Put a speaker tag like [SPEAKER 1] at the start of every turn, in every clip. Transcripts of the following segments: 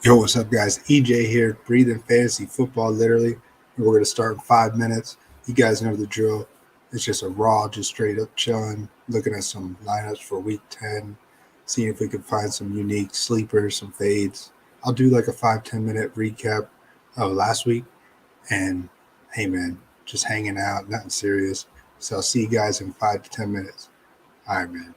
[SPEAKER 1] Yo, what's up, guys? EJ here, breathing fantasy football, literally. And we're going to start in 5 minutes. You guys know the drill. It's just a raw, just straight up chilling, looking at some lineups for week 10, seeing if we can find some unique sleepers, some fades. I'll do like a 5-10 minute recap of last week. And hey, man, just hanging out, nothing serious. So I'll see you guys in 5 to 10 minutes. All right, man.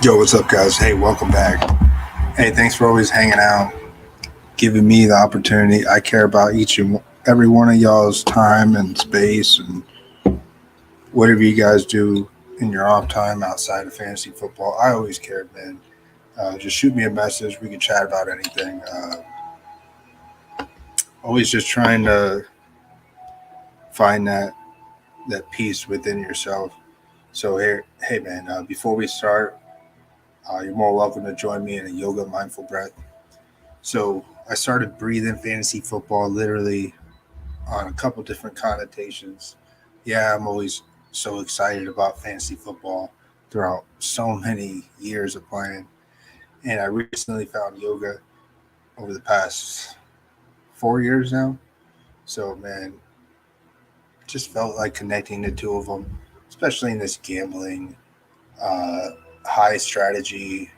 [SPEAKER 1] Yo, what's up, guys? Hey, welcome back. Hey, thanks for always hanging out, giving me the opportunity. I care about each and every one of y'all's time and space and whatever you guys do in your off time outside of fantasy football. I always cared, man. Just shoot me a message. We can chat about anything. Always just trying to find that peace within yourself. So here, hey, man. Before we start, you're more welcome to join me in a yoga mindful breath. So I started breathing fantasy football literally on a couple different connotations. Yeah, I'm always so excited about fantasy football throughout so many years of playing. And I recently found yoga over the past 4 years now. So, man, just felt like connecting the two of them, especially in this gambling, uh, high strategy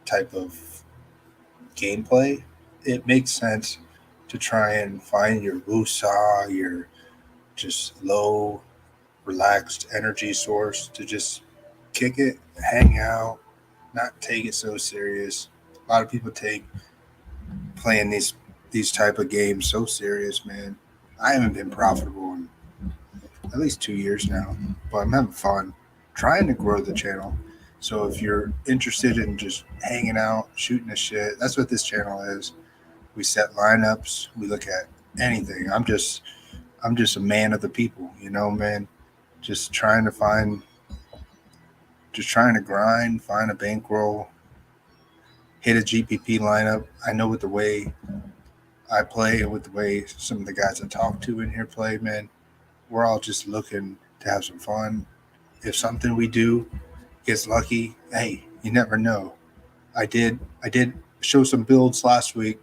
[SPEAKER 1] type of gameplay. It makes sense to try and find your wusa, your just low, relaxed energy source to just kick it, hang out, not take it so serious. A lot of people take playing these type of games so serious, man. I haven't been profitable in at least 2 years now, but I'm having fun trying to grow the channel. So if you're interested in just hanging out, shooting the shit, that's what this channel is. We set lineups, we look at anything. I'm just a man of the people, man. Just trying to grind, find a bankroll, hit a GPP lineup. I know with the way I play and with the way some of the guys I talk to in here play, man, we're all just looking to have some fun. If something we do gets lucky, hey, you never know. I did show some builds last week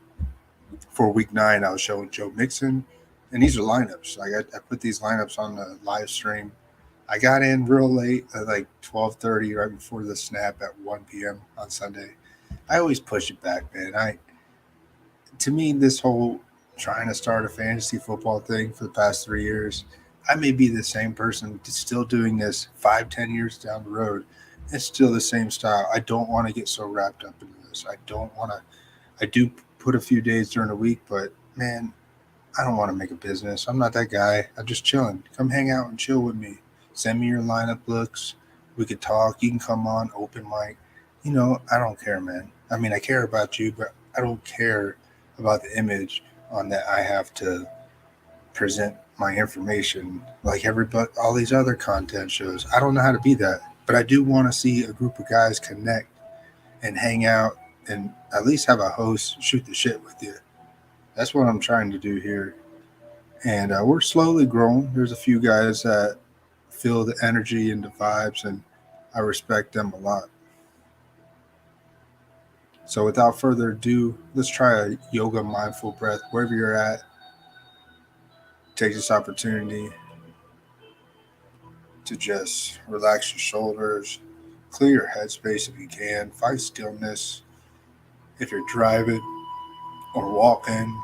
[SPEAKER 1] for week 9. I was showing Joe Mixon, and these are lineups. I put these lineups on the live stream. I got in real late at like 12:30, right before the snap at 1 p.m. on Sunday. I always push it back, man. To me, this whole trying to start a fantasy football thing for the past 3 years, I may be the same person still doing this 5, 10 years down the road. It's still the same style. I don't want to get so wrapped up into this. I don't want to. I do put a few days during the week, but man, I don't want to make a business. I'm not that guy. I'm just chilling. Come hang out and chill with me. Send me your lineup looks. We could talk. You can come on open mic. I don't care, man. I mean, I care about you, but I don't care about the image on that I have to present my information like everybody, all these other content shows. I don't know how to be that, but I do want to see a group of guys connect and hang out and at least have a host shoot the shit with you. That's what I'm trying to do here. And we're slowly growing. There's a few guys that feel the energy and the vibes, and I respect them a lot. So, without further ado, let's try a yoga mindful breath wherever you're at. Take this opportunity to just relax your shoulders, clear your headspace if you can, find stillness. If you're driving or walking,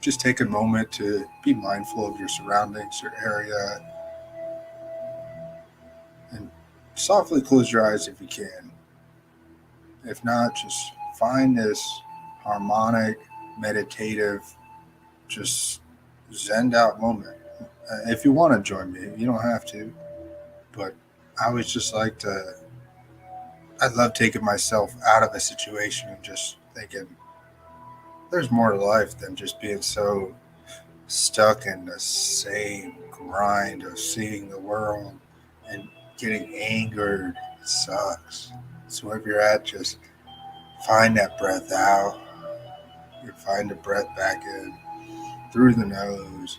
[SPEAKER 1] just take a moment to be mindful of your surroundings, your area, and softly close your eyes if you can. If not, just find this harmonic, meditative, just zened out moment. If you want to join me, you don't have to, but I always just like to, I love taking myself out of a situation and just thinking there's more to life than just being so stuck in the same grind of seeing the world and getting angered. It sucks. So wherever you're at, just find that breath out. You find the breath back in through the nose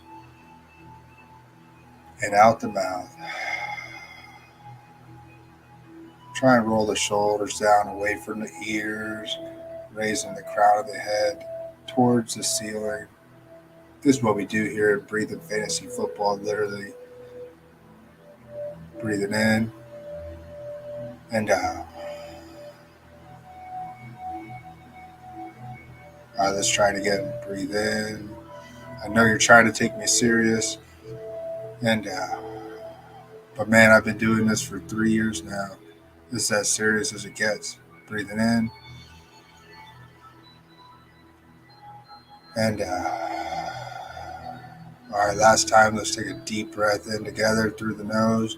[SPEAKER 1] and out the mouth. Try and roll the shoulders down away from the ears, raising the crown of the head towards the ceiling. This is what we do here at Breathing Fantasy Football, literally breathing in and out. All right, let's try it again. Breathe in. I know you're trying to take me serious and out. But man, I've been doing this for 3 years now. It's as serious as it gets. Breathing in. And all right, last time, let's take a deep breath in together through the nose.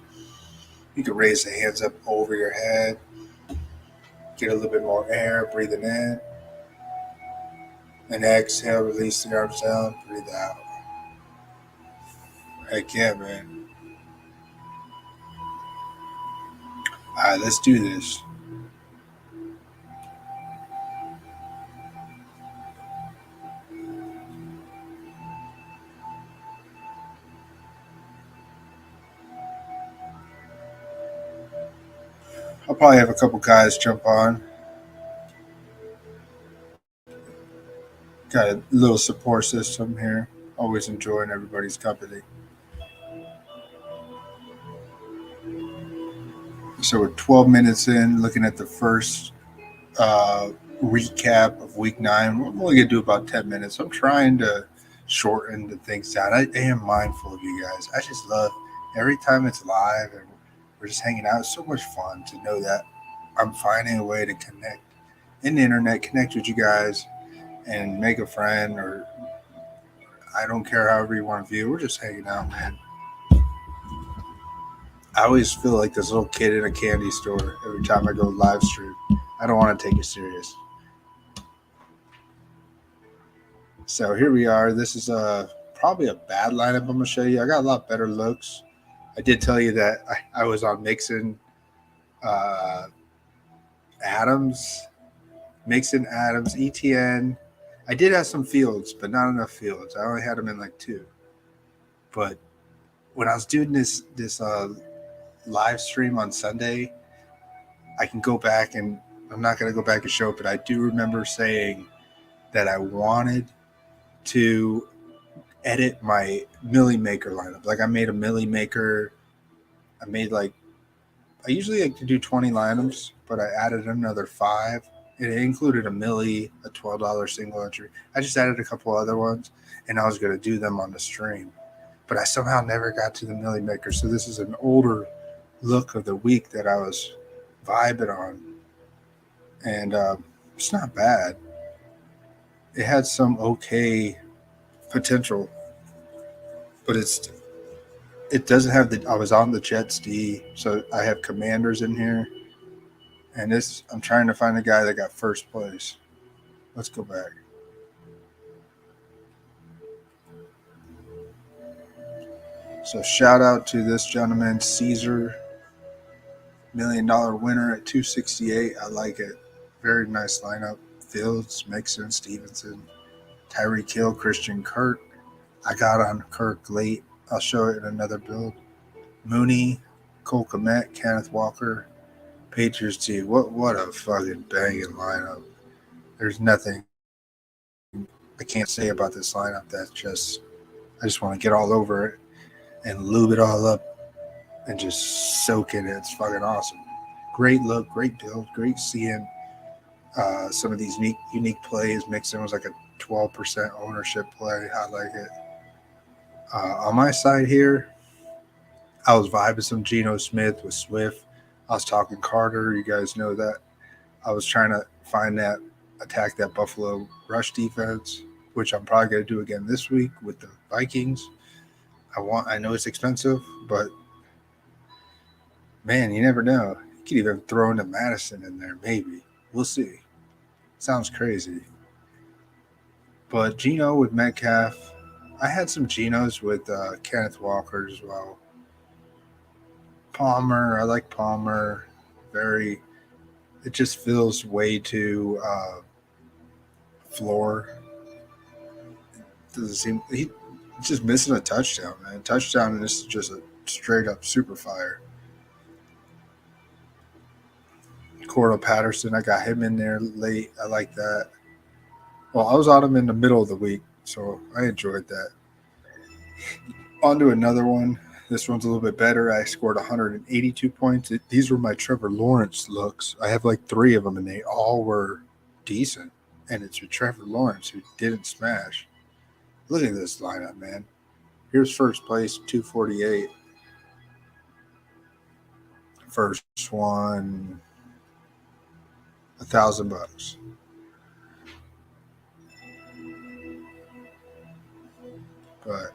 [SPEAKER 1] You can raise the hands up over your head. Get a little bit more air, breathing in. And exhale, release the arms down, breathe out. Heck yeah, man. All right, let's do this. I'll probably have a couple guys jump on. Got a little support system here. Always enjoying everybody's company. So we're 12 minutes in, looking at the first recap of week 9. We're only going to do about 10 minutes. I'm trying to shorten the things down. I am mindful of you guys. I just love every time it's live and we're just hanging out. It's so much fun to know that I'm finding a way to connect in the internet, connect with you guys, and make a friend, or I don't care however you want to view. We're just hanging out, man. I always feel like this little kid in a candy store every time I go live stream. I don't want to take it serious. So here we are. This is probably a bad lineup I'm going to show you. I got a lot better looks. I did tell you that I was on Mixon Adams, ETN. I did have some fields, but not enough fields. I only had them in like 2. But when I was doing this live stream on Sunday, I can go back, and I'm not going to go back and show it, but I do remember saying that I wanted to edit my Millie Maker lineup. Like I made a Millie Maker. I usually like to do 20 lineups, but I added another 5. It included a Millie, a $12 single entry. I just added a couple other ones, and I was going to do them on the stream. But I somehow never got to the Millie Maker. So this is an older look of the week that I was vibing on. And it's not bad. It had some okay potential, but it doesn't have I was on the Jets D, so I have Commanders in here. And I'm trying to find a guy that got first place. Let's go back. So shout out to this gentleman, Caesar, $1 million winner at 268. I like it. Very nice lineup. Fields, Mixon, Stevenson, Tyreek Hill, Christian Kirk. I got on Kirk late. I'll show it in another build. Mooney, Cole Kmet, Kenneth Walker, Patriots team. What a fucking banging lineup. There's nothing I can't say about this lineup. I just want to get all over it and lube it all up and just soak in it. It's fucking awesome. Great look, great build, great seeing some of these unique plays. Mixon was like a 12% ownership play. I like it. On my side here, I was vibing some Geno Smith with Swift. I was talking Carter. You guys know that. I was trying to attack that Buffalo rush defense, which I'm probably going to do again this week with the Vikings. I know it's expensive, but man, you never know. You could even throw into Madison in there, maybe. We'll see. Sounds crazy. But Geno with Metcalf. I had some Genos with Kenneth Walker as well. Palmer, I like Palmer. It just feels way too floor. Doesn't seem he's just missing a touchdown, man. Touchdown, and this is just a straight up super fire. Cordell Patterson, I got him in there late. I like that. Well, I was on him in the middle of the week, so I enjoyed that. On to another one. This one's a little bit better. I scored 182 points. These were my Trevor Lawrence looks. I have like 3 of them, and they all were decent. And it's with Trevor Lawrence, who didn't smash. Look at this lineup, man. Here's first place, 248. First one, $1,000. But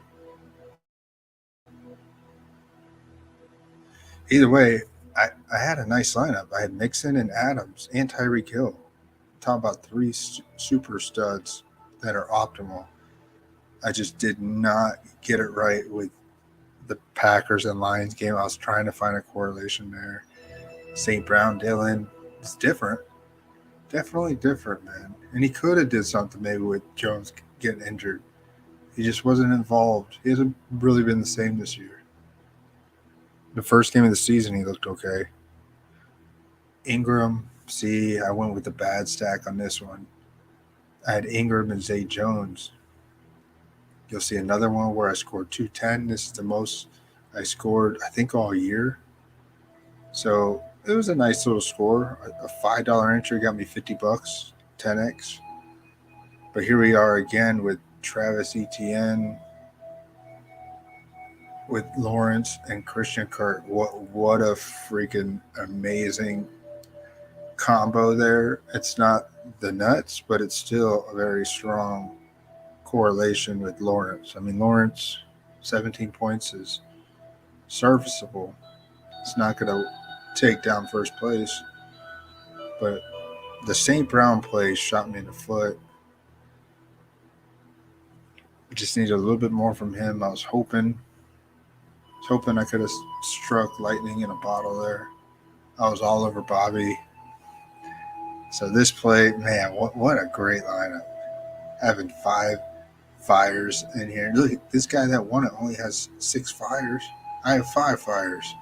[SPEAKER 1] either way, I had a nice lineup. I had Mixon and Adams and Tyreek Hill. Talk about three super studs that are optimal. I just did not get it right with the Packers and Lions game. I was trying to find a correlation there. St. Brown, Dylan, it's different. Definitely different, man. And he could have did something maybe with Jones getting injured. He just wasn't involved. He hasn't really been the same this year. The first game of the season, he looked okay. Ingram, see, I went with the bad stack on this one. I had Ingram and Zay Jones. You'll see another one where I scored 210. This is the most I scored, I think, all year. So it was a nice little score. A $5 entry got me $50, 10x. But here we are again with Travis Etienne, with Lawrence and Christian Kirk. What a freaking amazing combo there. It's not the nuts, but it's still a very strong correlation with Lawrence. I mean, Lawrence, 17 points is serviceable. It's not going to take down first place, but the St. Brown play shot me in the foot. I just needed a little bit more from him. I was hoping I could have struck lightning in a bottle there. I was all over Bobby. So this play, man, what a great lineup. Having 5 fires in here. Look, this guy that won it only has 6 fires. I have 5 fires.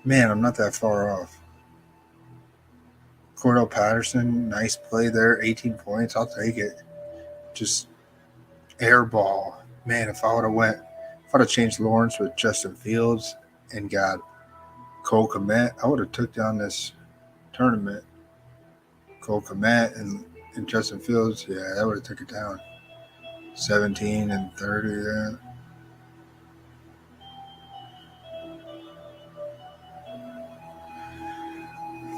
[SPEAKER 1] Man, I'm not that far off. Cordell Patterson, nice play there. 18 points. I'll take it. Just airball. Man, if I would have changed Lawrence with Justin Fields and got Cole Kmet, I would have took down this tournament. Cole Kmet and Justin Fields, yeah, that would have took it down. 17 and 30, yeah.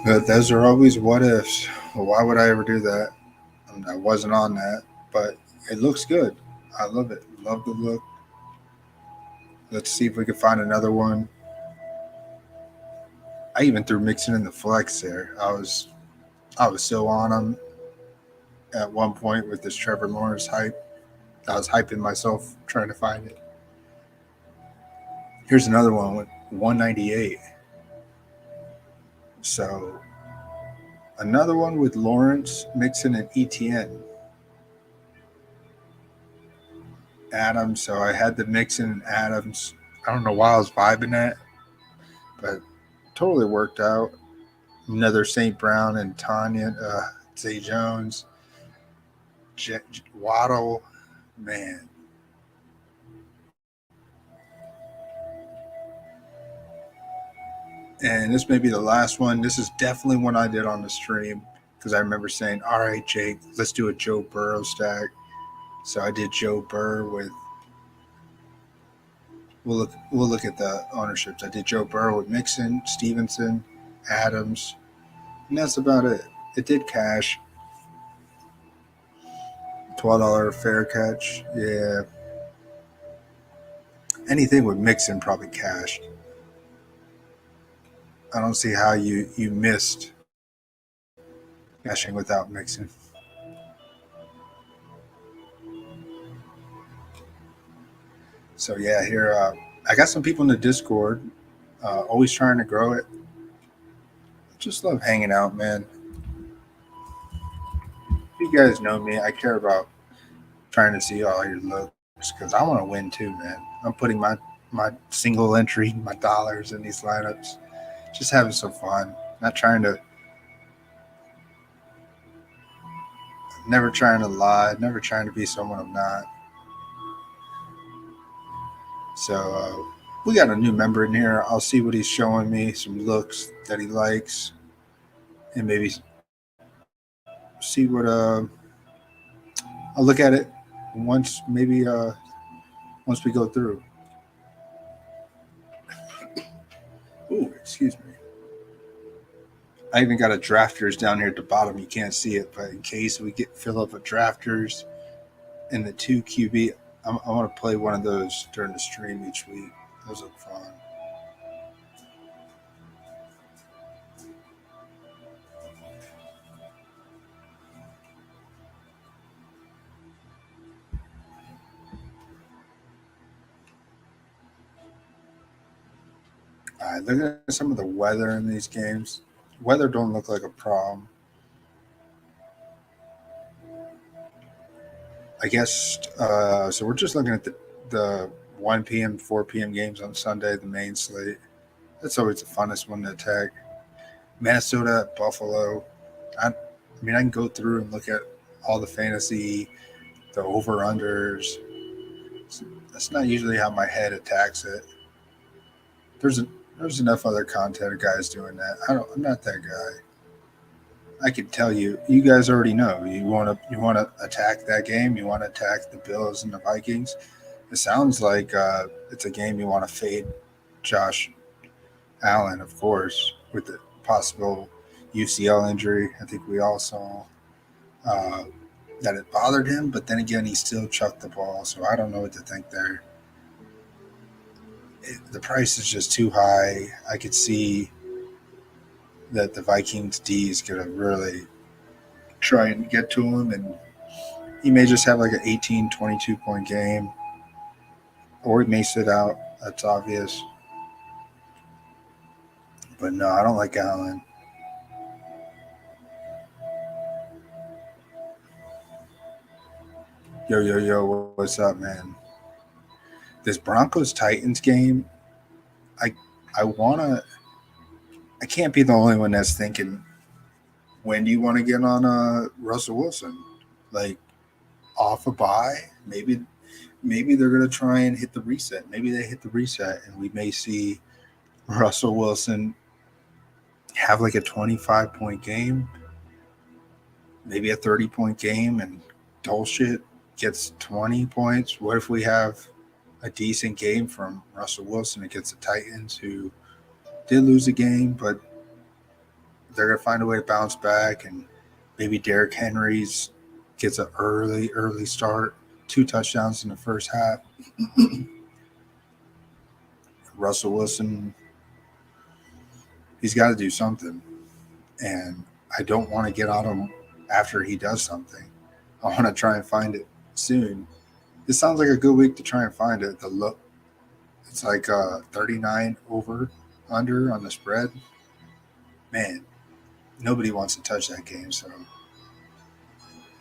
[SPEAKER 1] But those are always what ifs. Well, why would I ever do that? I wasn't on that, but it looks good. I love it. Love the look. Let's see if we can find another one. I even threw Mixon in the flex there. I was so on him at one point with this Trevor Lawrence hype. I was hyping myself trying to find it. Here's another one with 198. So another one with Lawrence, Mixon, and Etienne. Adams. So I had the Mixon and Adams. I don't know why I was vibing that, but totally worked out. Another St. Brown and Tanya, Zay Jones, Waddle. Man. And this may be the last one. This is definitely one I did on the stream because I remember saying, all right, Jake, let's do a Joe Burrow stack. So I did Joe Burrow with we'll look at the ownerships. I did Joe Burrow with Mixon, Stevenson, Adams, and that's about it. It did cash. $12 fair catch. Yeah. Anything with Mixon probably cashed. I don't see how you missed cashing without Mixon. So yeah, here I got some people in the Discord, always trying to grow it. Just love hanging out, man. You guys know me. I care about trying to see all your looks because I want to win too, man. I'm putting my single entry, my dollars in these lineups. Just having some fun. Not trying to, never trying to lie, never trying to be someone I'm not. So we got a new member in here. I'll see what he's showing me, some looks that he likes, and maybe see what I'll look at it once maybe once we go through. Ooh, excuse me. I even got a drafters down here at the bottom. You can't see it, but in case we fill up a drafters and the 2 QB, I want to play one of those during the stream each week. Those look fun. All right, looking at some of the weather in these games. Weather don't look like a problem. I guess so. We're just looking at the 1 p.m., 4 p.m. games on Sunday, the main slate. That's always the funnest one to attack. Minnesota, Buffalo. I mean, I can go through and look at all the fantasy, the over-unders. That's not usually how my head attacks it. There's enough other content of guys doing that. I'm not that guy. I can tell you, you guys already know. You want to attack that game. You want to attack the Bills and the Vikings. It sounds like it's a game you want to fade Josh Allen, of course, with the possible UCL injury. I think we all saw that it bothered him, but then again, he still chucked the ball. So I don't know what to think there. The price is just too high. I could see that the Vikings D is going to really try and get to him, and he may just have like an 18, 22 point game, or he may sit out. That's obvious. But no, I don't like Allen. Yo, what's up, man? This Broncos-Titans game, I can't be the only one that's thinking, when do you want to get on Russell Wilson? Like, off a bye? Maybe they're going to try and hit the reset. Maybe they hit the reset, and we may see Russell Wilson have like a 25-point game, maybe a 30-point game, and Dolshit gets 20 points. What if we have a decent game from Russell Wilson against the Titans, who did lose a game, but they're going to find a way to bounce back, and maybe Derrick Henry's gets an early start, 2 touchdowns in the first half. Russell Wilson, he's got to do something, and I don't want to get on him after he does something. I want to try and find it soon. This sounds like a good week to try and find it. It's like 39 over under on the spread. Man, nobody wants to touch that game. So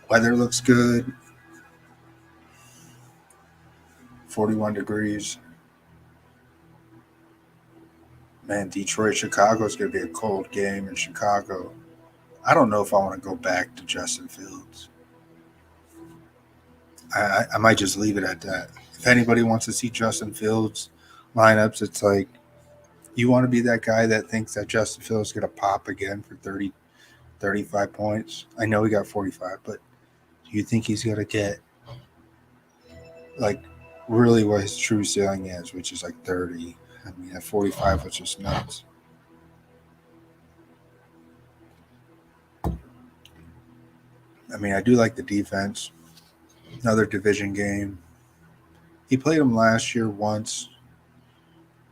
[SPEAKER 1] weather looks good. 41 degrees. Man, Detroit, Chicago is going to be a cold game in Chicago. I don't know if I want to go back to Justin Fields. I might just leave it at that. If anybody wants to see Justin Fields lineups, it's like, you want to be that guy that thinks that Justin Fields is going to pop again for 30, 35 points. I know he got 45, but do you think he's going to get like really what his true ceiling is, which is like 30? I mean, at 45 was just nuts. I mean, I do like the defense. Another division game. He played him last year once.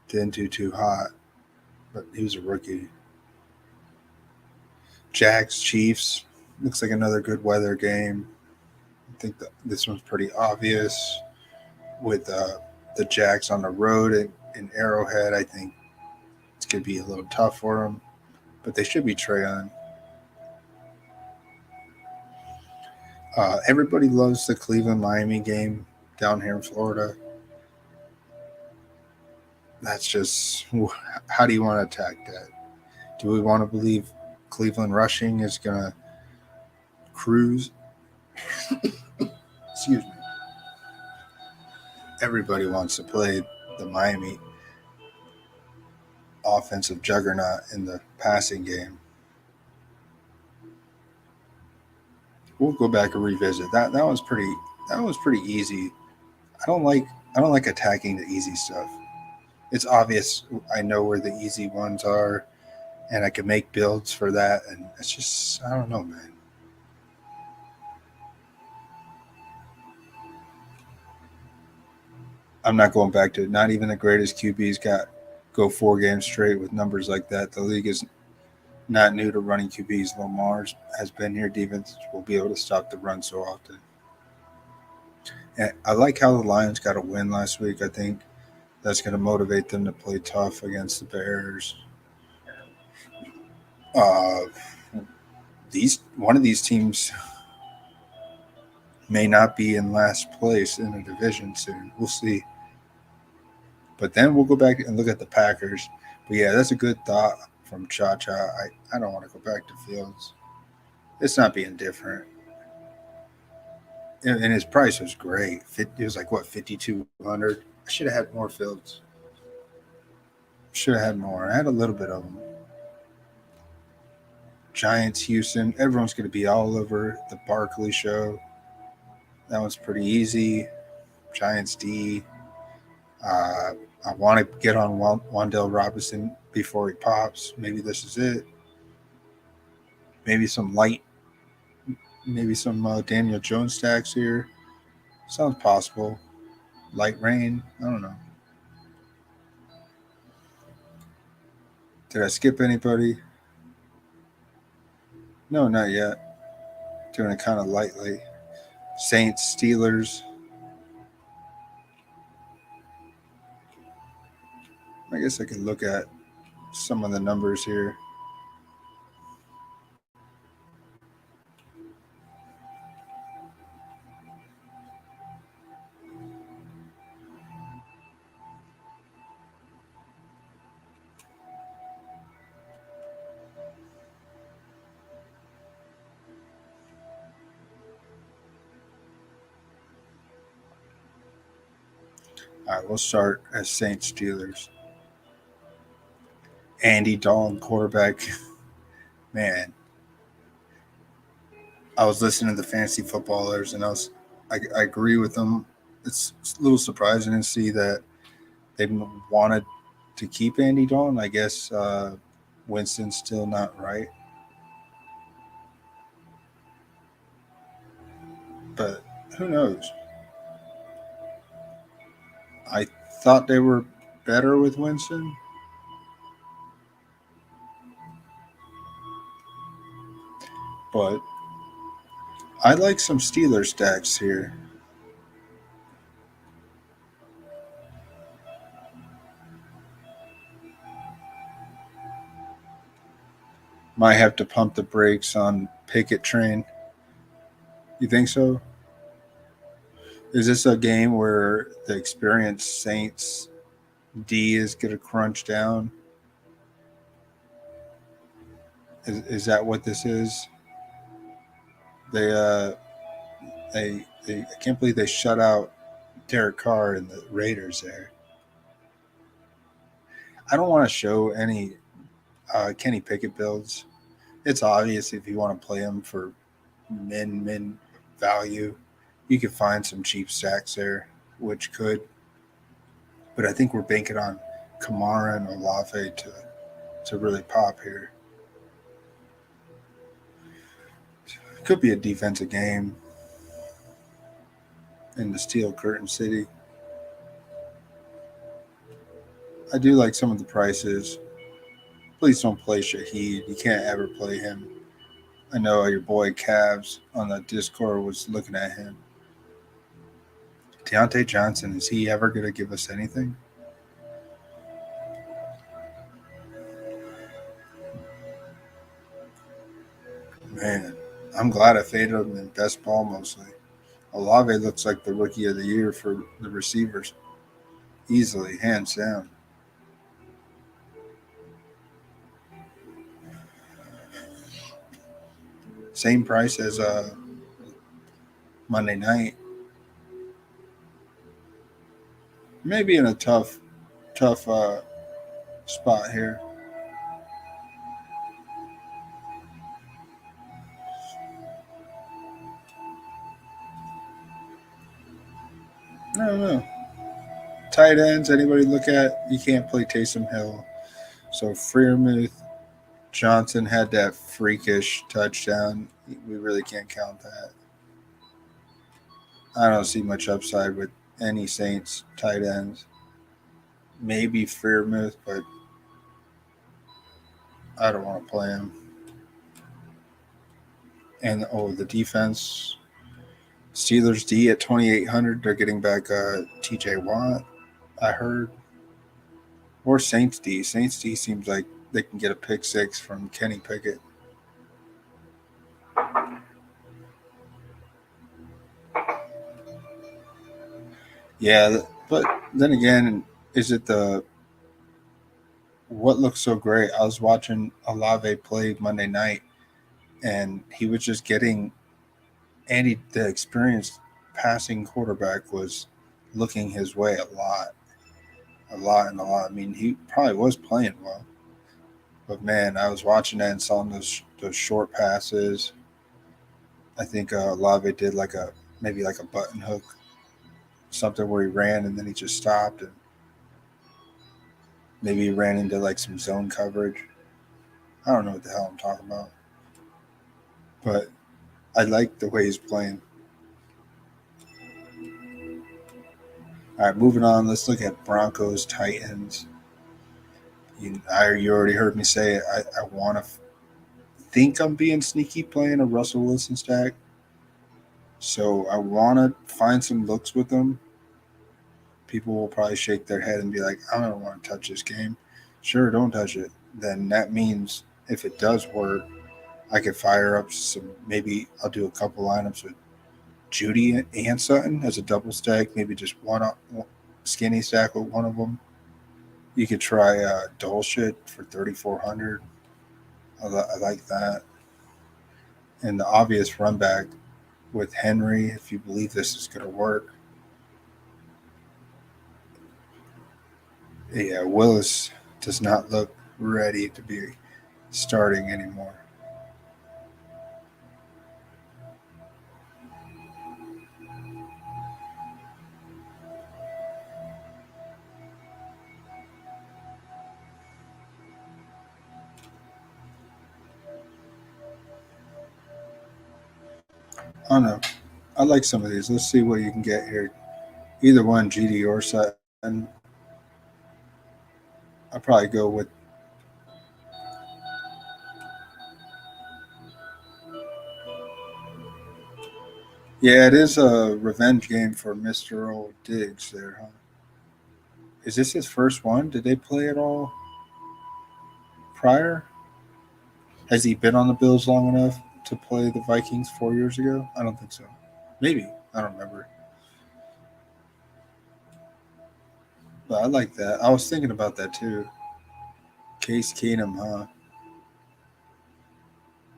[SPEAKER 1] Didn't do too hot, but he was a rookie. Jags, Chiefs. Looks like another good weather game. I think this one's pretty obvious with the Jags on the road in Arrowhead. I think it's going to be a little tough for them, but they should be trailing. Everybody loves the Cleveland-Miami game down here in Florida. That's just, how do you want to attack that? Do we want to believe Cleveland rushing is going to cruise? Excuse me. Everybody wants to play the Miami offensive juggernaut in the passing game. We'll go back and revisit that. That was pretty easy. I don't like attacking the easy stuff. It's obvious. I know where the easy ones are. and I can make builds for that. And it's just, I don't know, man. I'm not going back to it. Not even the greatest QBs go 4 games straight with numbers like that. The league is not new to running QBs. Lamar's has been here. Defense will be able to stop the run so often. And I like how the Lions got a win last week. I think that's going to motivate them to play tough against the Bears. Uh, one of these teams may not be in last place in a division soon. We'll see. But then we'll go back and look at the Packers. But yeah, that's a good thought from Cha Cha. I don't want to go back to Fields. It's not being different. And his price was great. It was like, what, 5,200? I should have had more Fields. Should have had more. I had a little bit of them. Giants, Houston. Everyone's going to be all over the Barkley show. That one's pretty easy. Giants D. I want to get on Wan'Dale Robinson before he pops. Maybe this is it. Maybe some Daniel Jones stacks here. Sounds possible. Light rain. I don't know. Did I skip anybody? No, not yet. Doing it kind of lightly. Saints, Steelers. I guess I could look at some of the numbers here. All right, we'll start as Saints, Steelers. Andy Dalton, quarterback. Man, I was listening to the fantasy footballers, and I agree with them. It's a little surprising to see that they wanted to keep Andy Dalton. I guess Winston's still not right, but who knows? I thought they were better with Winston. But I like some Steelers stacks here. Might have to pump the brakes on Pickett train. You think so? Is this a game where the experienced Saints D is going to crunch down? Is that what this is? They I can't believe they shut out Derek Carr and the Raiders there. I don't want to show any Kenny Pickett builds. It's obvious if you want to play him for min value, you could find some cheap stacks there, which could. But I think we're banking on Kamara and Olave to really pop here. Could be a defensive game in the Steel Curtain City. I do like some of the prices. Please don't play Shaheed. You can't ever play him. I know your boy Cavs on the Discord was looking at him. Deontay Johnson, is he ever going to give us anything? Man, I'm glad I faded him in best ball mostly. Olave looks like the rookie of the year for the receivers. Easily, hands down. Same price as Monday night. Maybe in a tough spot here. I don't know. Tight ends, anybody look at? You can't play Taysom Hill. So Freiermuth, Johnson had that freakish touchdown. We really can't count that. I don't see much upside with any Saints tight ends. Maybe Freiermuth, but I don't want to play him. And the defense, Steelers D at 2,800. They're getting back T.J. Watt, I heard, or Saints D. Saints D seems like they can get a pick six from Kenny Pickett. Yeah, but then again, is it what looks so great? I was watching Olave play Monday night, and he was just getting the experienced passing quarterback was looking his way a lot. I mean, he probably was playing well, but man, I was watching that and saw those short passes. I think Olave did maybe like a button hook, something where he ran and then he just stopped, and maybe he ran into like some zone coverage. I don't know what the hell I'm talking about, but I like the way he's playing. All right, moving on. Let's look at Broncos Titans. You already heard me say it. I want to think I'm being sneaky playing a Russell Wilson stack, so I want to find some looks with them. People will probably shake their head and be like, I don't want to touch this game. Sure, don't touch it. Then that means if it does work, I could fire up some. Maybe I'll do a couple lineups with Judy and Sutton as a double stack. Maybe just one skinny stack with one of them. You could try Dulcet for 3,400. I like that. And the obvious run back with Henry, if you believe this is going to work. Yeah, Willis does not look ready to be starting anymore. I don't know. I like some of these. Let's see what you can get here. Either one, GD or Sutton. I'll probably go with. Yeah, it is a revenge game for Mr. Old Diggs there, huh? Is this his first one? Did they play at all prior? Has he been on the Bills long enough to play the Vikings 4 years ago? I don't think so. Maybe. I don't remember. But I like that. I was thinking about that too. Case Keenum, huh?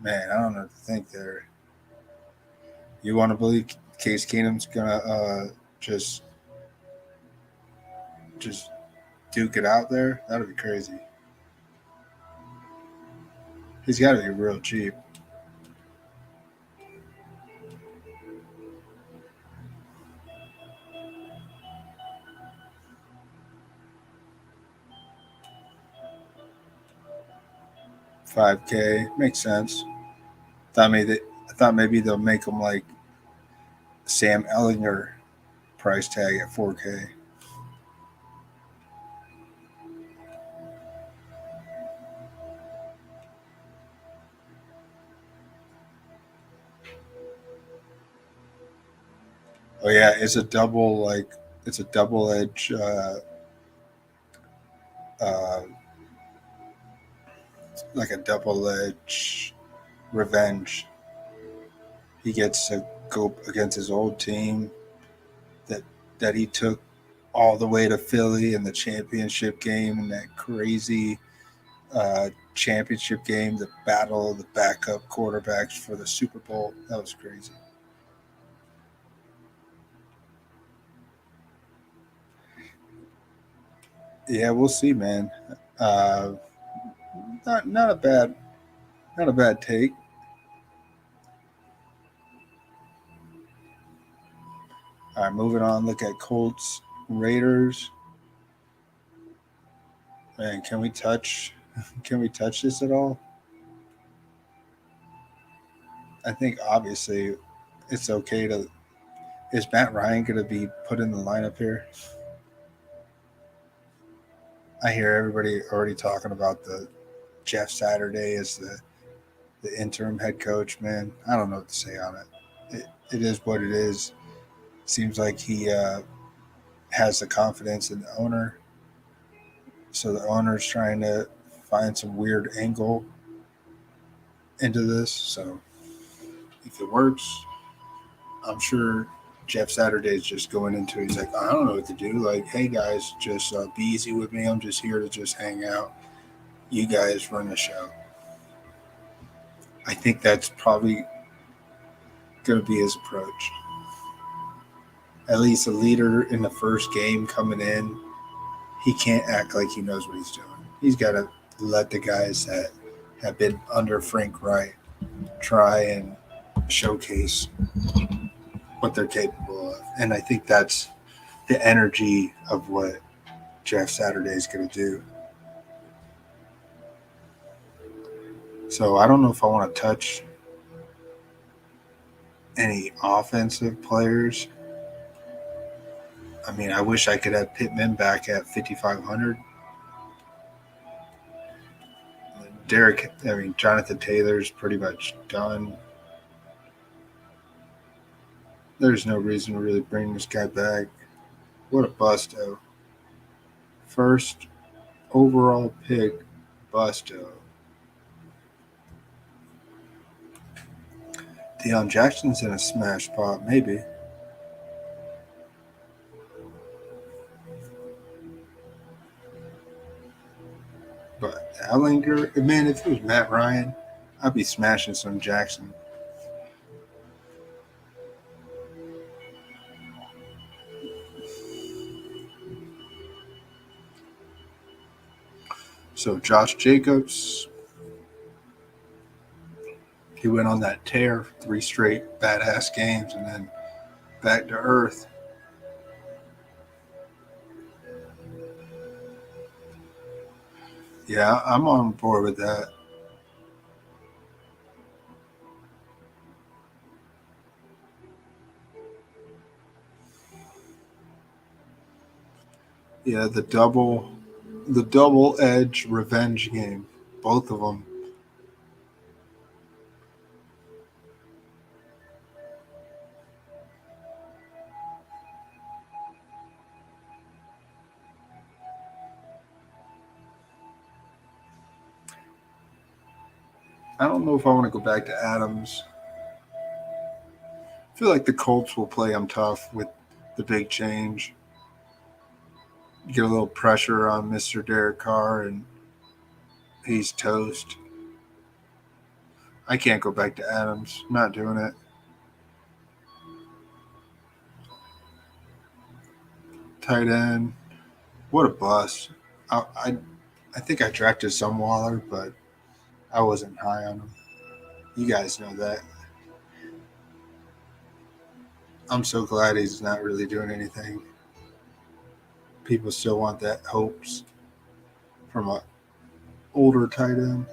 [SPEAKER 1] Man, I don't know what to think there. You want to believe Case Keenum's gonna just just duke it out there? That'd be crazy. He's got to be real cheap. $5K makes sense. I thought maybe they'll make him like Sam Ellinger price tag at 4K. Oh yeah, it's a double edge uh, like a double edge revenge. He gets to go against his old team that that he took all the way to Philly in the championship game and that crazy championship game, the battle of the backup quarterbacks for the Super Bowl. That was crazy. Yeah, we'll see, man. Uh, not a bad take. All right, moving on. Look at Colts Raiders. Man, can we touch this at all? I think obviously it's okay to. Is Matt Ryan going to be put in the lineup here? I hear everybody already talking about the Jeff Saturday as the interim head coach. Man, I don't know what to say on it. It is what it is. Seems like he has the confidence in the owner. So the owner's trying to find some weird angle into this. So if it works, I'm sure Jeff Saturday's just going into it. He's like, I don't know what to do. Like, hey guys, just be easy with me. I'm just here to just hang out. You guys run the show. I think that's probably going to be his approach. At least a leader in the first game coming in, he can't act like he knows what he's doing. He's got to let the guys that have been under Frank Wright try and showcase what they're capable of. And I think that's the energy of what Jeff Saturday is going to do. So I don't know if I want to touch any offensive players. I mean, I wish I could have Pittman back at 5,500. Jonathan Taylor's pretty much done. There's no reason to really bring this guy back. What a busto. First overall pick, busto. Deion Jackson's in a smash spot, maybe. But Allinger, man, if it was Matt Ryan, I'd be smashing some Jackson. So Josh Jacobs, he went on that tear, 3 straight badass games, and then back to earth. Yeah, I'm on board with that. Yeah, the double edge revenge game, both of them. I don't know if I want to go back to Adams. I feel like the Colts will play him tough with the big change. Get a little pressure on Mr. Derek Carr, and he's toast. I can't go back to Adams. I'm not doing it. Tight end. What a bust. I think I drafted some Waller, but I wasn't high on him. You guys know that. I'm so glad he's not really doing anything. People still want that hopes from an older tight end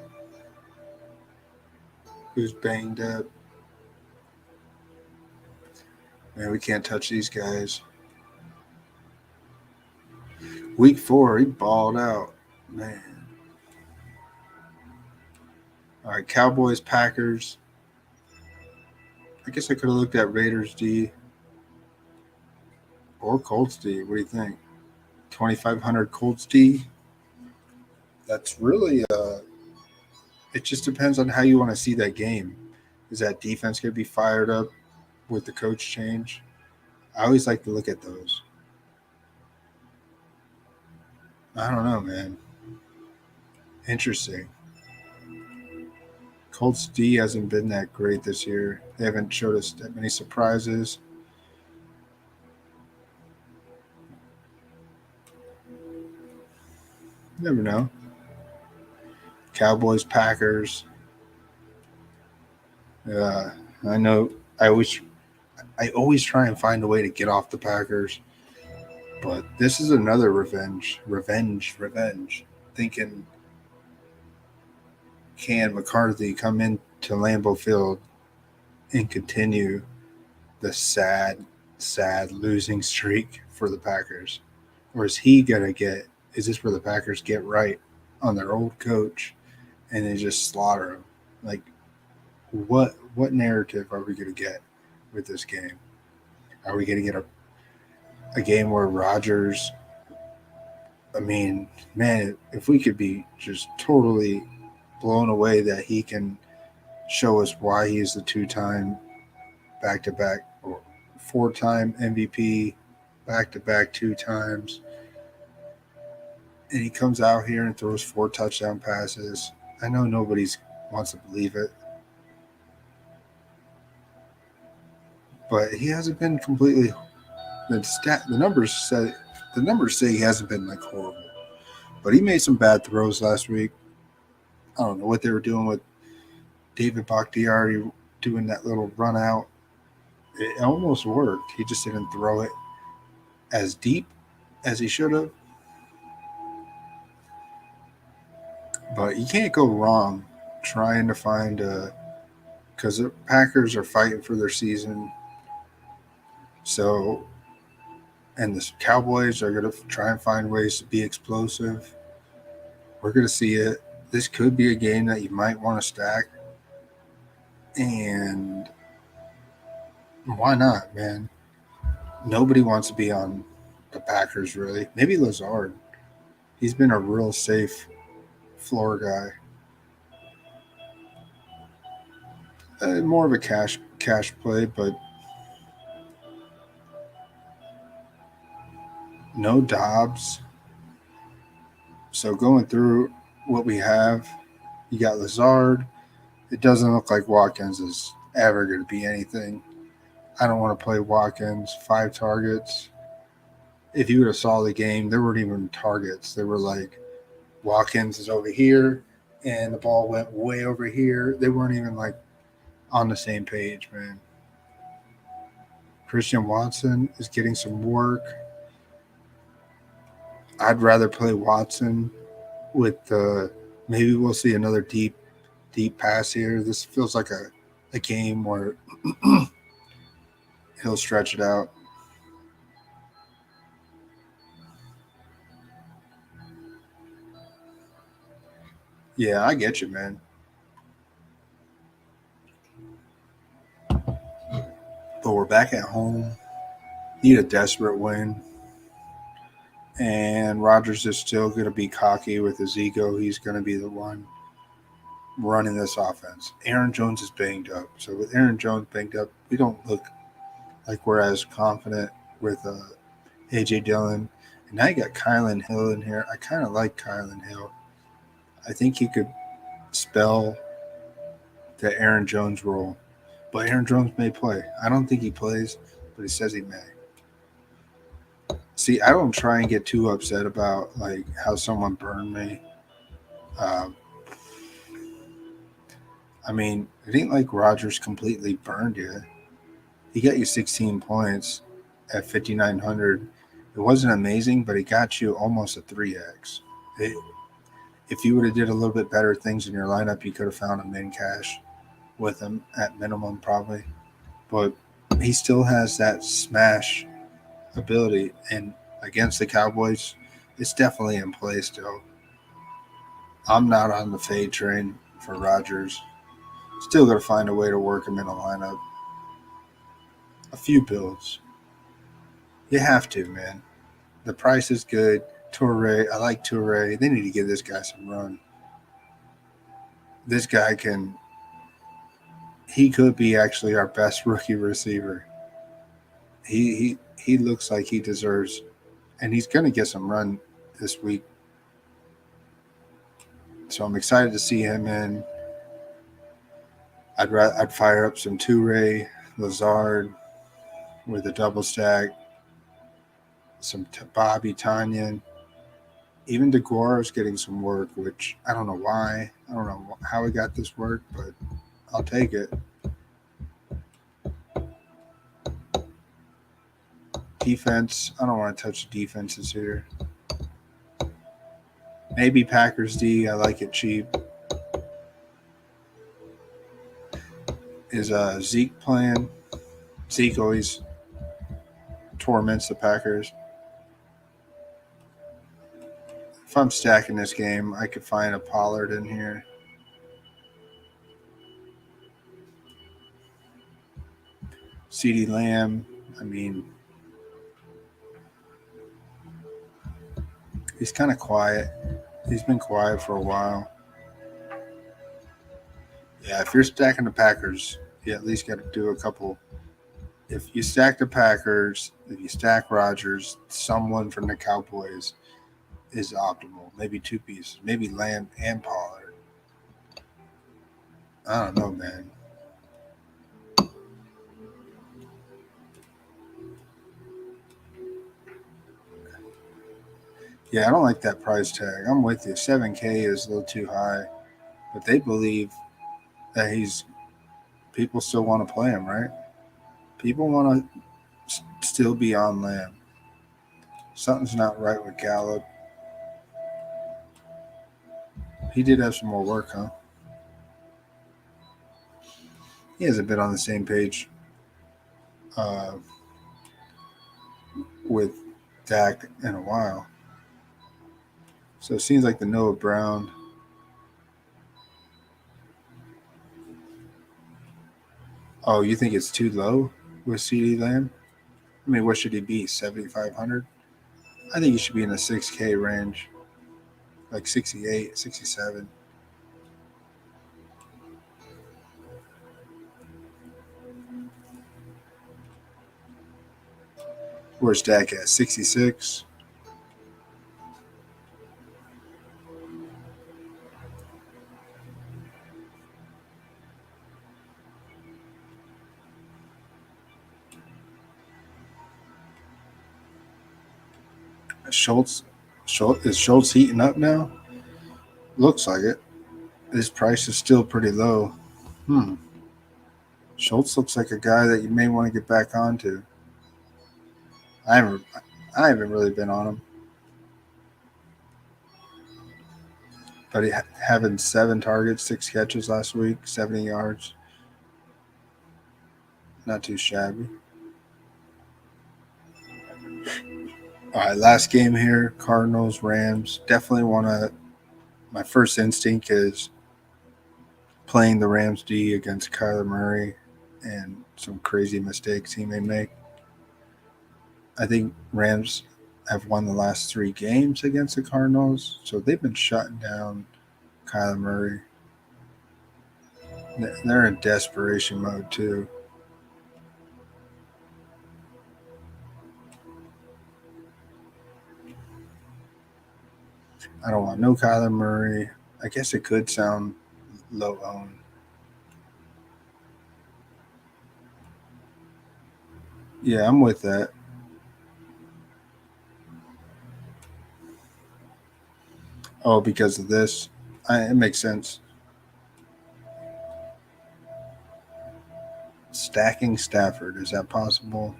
[SPEAKER 1] who's banged up. Man, we can't touch these guys. Week 4, he balled out. Man. All right, Cowboys, Packers. I guess I could have looked at Raiders D or Colts D. What do you think? 2,500 Colts D. That's really it just depends on how you want to see that game. Is that defense going to be fired up with the coach change? I always like to look at those. I don't know, man. Interesting. Colts D hasn't been that great this year. They haven't showed us that many surprises. Never know. Cowboys, Packers. I know. I always try and find a way to get off the Packers, but this is another revenge. Thinking, can McCarthy come into Lambeau Field and continue the sad losing streak for the Packers? Or is this where the Packers get right on their old coach and they just slaughter him? Like, what narrative are we going to get with this game? Are we going to get a game where Rodgers, I mean, man, if we could be just totally blown away that he can show us why he's the two-time back-to-back or four-time MVP, back-to-back 2 times, and he comes out here and throws 4 touchdown passes. I know nobody wants to believe it, but he hasn't been completely. The numbers say he hasn't been like horrible, but he made some bad throws last week. I don't know what they were doing with David Bakhtiari doing that little run out. It almost worked. He just didn't throw it as deep as he should have. But you can't go wrong trying to find because the Packers are fighting for their season. So, and the Cowboys are going to try and find ways to be explosive. We're going to see it. This could be a game that you might want to stack. And why not, man? Nobody wants to be on the Packers, really. Maybe Lazard. He's been a real safe floor guy. More of a cash play, but no Dobbs. So going through what we have, you got Lazard. It doesn't look like Watkins is ever going to be anything. I don't want to play Watkins. 5 targets. If you would have saw the game, there weren't even targets. They were like, Watkins is over here, and the ball went way over here. They weren't even like on the same page, man. Christian Watson is getting some work. I'd rather play Watson with maybe we'll see another deep pass here. This feels like a game where he'll stretch it out. Yeah, I get you, man. But we're back at home. Need a desperate win. And Rodgers is still going to be cocky with his ego. He's going to be the one running this offense. Aaron Jones is banged up. So with Aaron Jones banged up, we don't look like we're as confident with A.J. Dillon. And now you got Kylan Hill in here. I kind of like Kylan Hill. I think he could spell the Aaron Jones role. But Aaron Jones may play. I don't think he plays, but he says he may. See, I don't try and get too upset about like how someone burned me. I mean, it ain't like Rodgers completely burned you. He got you 16 points at 5,900. It wasn't amazing, but he got you almost a 3x. If you would have did a little bit better things in your lineup, you could have found a min cash with him at minimum probably. But he still has that smash ability, and against the Cowboys, it's definitely in play still. I'm not on the fade train for Rodgers. Still got to find a way to work him in a lineup. A few builds. You have to, man. The price is good. Toure, I like Toure. They need to give this guy some run. This guy he could be actually our best rookie receiver. He looks like he deserves, and he's going to get some run this week. So I'm excited to see him in. I'd fire up some Toure, Lazard with a double stack, some Bobby Tanyan. Even DeGuara is getting some work, which I don't know why. I don't know how he got this work, but I'll take it. Defense, I don't want to touch the defenses here. Maybe Packers D, I like it cheap. Is Zeke playing? Zeke always torments the Packers. If I'm stacking this game, I could find a Pollard in here. CeeDee Lamb, I mean, he's kind of quiet. He's been quiet for a while. Yeah, if you're stacking the Packers, you at least got to do a couple. If you stack the Packers, if you stack Rodgers, someone from the Cowboys is optimal. Maybe two pieces, maybe Lamb and Pollard. I don't know, man. Yeah, I don't like that price tag. I'm with you. 7K is a little too high, but they believe that people still want to play him, right? People want to still be on Lamb. Something's not right with Gallup. He did have some more work, huh? He hasn't been on the same page with Dak in a while. So it seems like the Noah Brown. Oh, you think it's too low with CeeDee Lamb? I mean, what should he be? 7,500? I think he should be in the 6K range, like 68, 67. Where's Dak at? 66? Schultz is Schultz heating up now? Looks like it. His price is still pretty low. Schultz looks like a guy that you may want to get back onto. I haven't really been on him, but he having 7 targets, 6 catches last week, 70 yards. Not too shabby. All right, last game here, Cardinals, Rams. Definitely want to. My first instinct is playing the Rams D against Kyler Murray and some crazy mistakes he may make. I think Rams have won the last 3 games against the Cardinals, so they've been shutting down Kyler Murray. They're in desperation mode too. I don't want no Kyler Murray. I guess it could sound low owned. Yeah, I'm with that. Oh, because of this, it makes sense. Stacking Stafford, is that possible?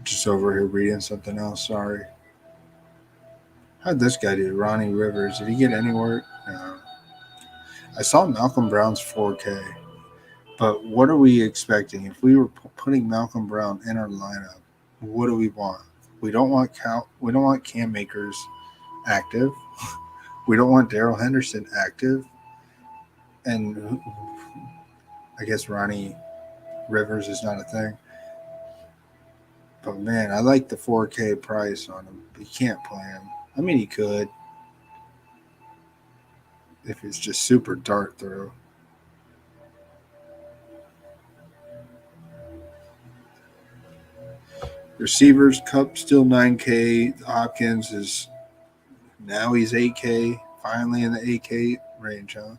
[SPEAKER 1] Just over here reading something else. Sorry. How'd this guy do? Ronnie Rivers. Did he get any work? No. I saw Malcolm Brown's 4K, but what are we expecting? If we were putting Malcolm Brown in our lineup, what do we want? We don't want Cam Makers active. We don't want Darrell Henderson active. And I guess Ronnie Rivers is not a thing. But man, I like the 4K price on him. But you can't play him. I mean, he could if it's just super dart throw. Receivers, Cup still 9K. Hopkins is now he's 8K. Finally in the 8K range, huh?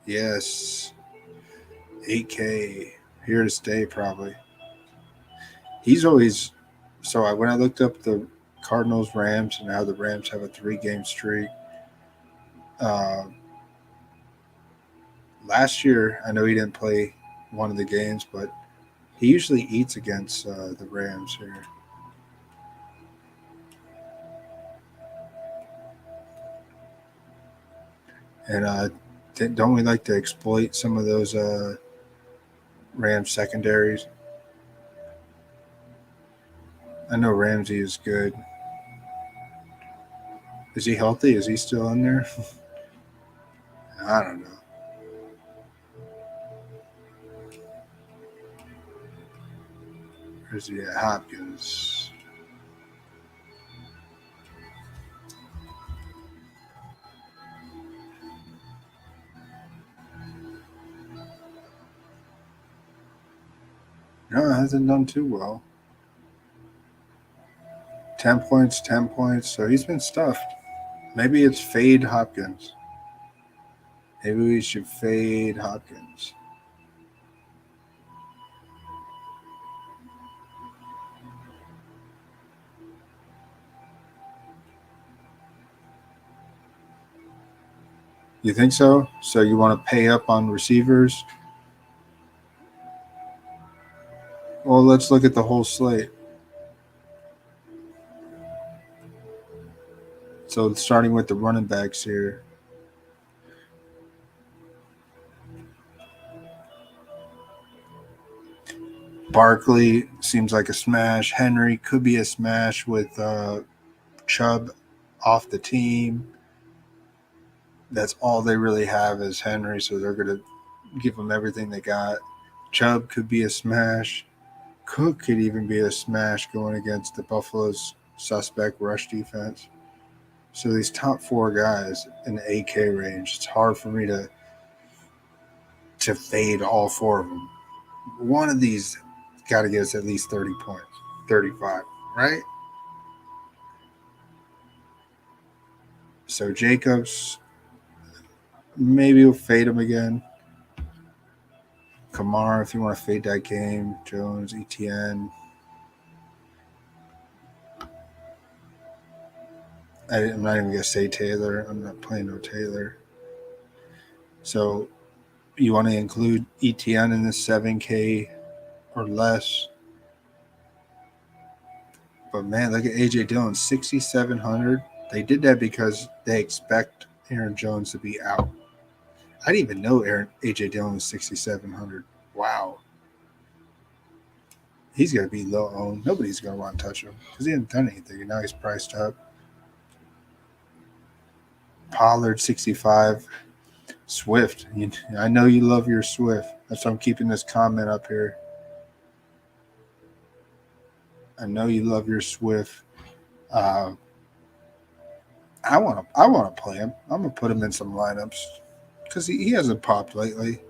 [SPEAKER 1] Yes. 8K. Here to stay, probably. He's always. So when I looked up the Cardinals Rams and now the Rams have a 3-game streak, Last year, I know he didn't play one of the games, but he usually eats against the Rams here. And don't we like to exploit some of those Rams secondaries? I know Ramsey is good. Is he healthy? Is he still in there? I don't know. Where's he at? Hopkins. No, it hasn't done too well. 10 points, 10 points. So he's been stuffed. Maybe it's fade Hopkins. Maybe we should fade Hopkins. You think so? So you want to pay up on receivers? Well, let's look at the whole slate. So starting with the running backs here. Barkley seems like a smash. Henry could be a smash with Chubb off the team. That's all they really have is Henry, so they're going to give them everything they got. Chubb could be a smash. Cook could even be a smash going against the Buffalo's suspect rush defense. So these top four guys in the 8K range, it's hard for me to fade all four of them. One of these got to get us at least 30 points, 35, right? So Jacobs, maybe we'll fade him again. Kamara, if you want to fade that game. Jones, ETN. I'm not even going to say Taylor. I'm not playing no Taylor. So you want to include ETN in the 7K or less. But man, look at AJ Dillon, 6,700. They did that because they expect Aaron Jones to be out. I didn't even know AJ Dillon was 6,700. Wow. He's going to be low owned. Nobody's going to want to touch him because he hasn't done anything. And now he's priced up. Pollard, 65. Swift. I know you love your Swift. That's why I'm keeping this comment up here. I know you love your Swift. I want to play him. I'm going to put him in some lineups because he hasn't popped lately.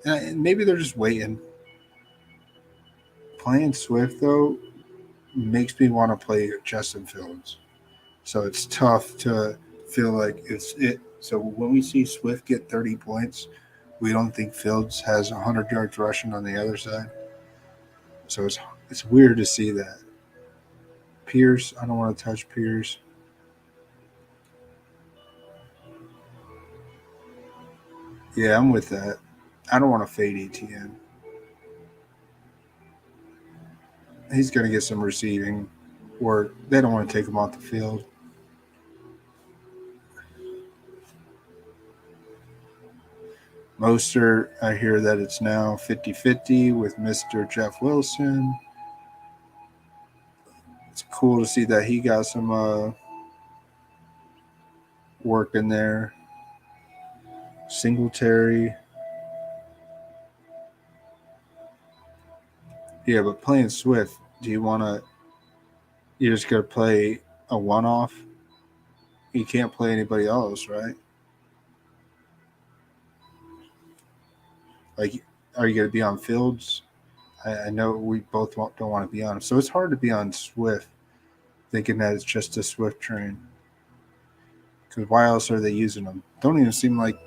[SPEAKER 1] And maybe they're just waiting. Playing Swift, though, makes me want to play Justin Fields. So it's tough to feel like it's it. So when we see Swift get 30 points, we don't think Fields has 100 yards rushing on the other side. So it's weird to see that. Pierce, I don't want to touch Pierce. Yeah, I'm with that. I don't want to fade ETN. He's going to get some receiving work. They don't want to take him off the field. Mostert, I hear that it's now 50-50 with Mr. Jeff Wilson. It's cool to see that he got some work in there. Singletary. Yeah, but playing Swift, do you want to – you're just going to play a one-off? You can't play anybody else, right? Like, are you going to be on Fields? I know we both don't want to be on him. So it's hard to be on Swift thinking that it's just a Swift train. Because why else are they using them? Don't even seem like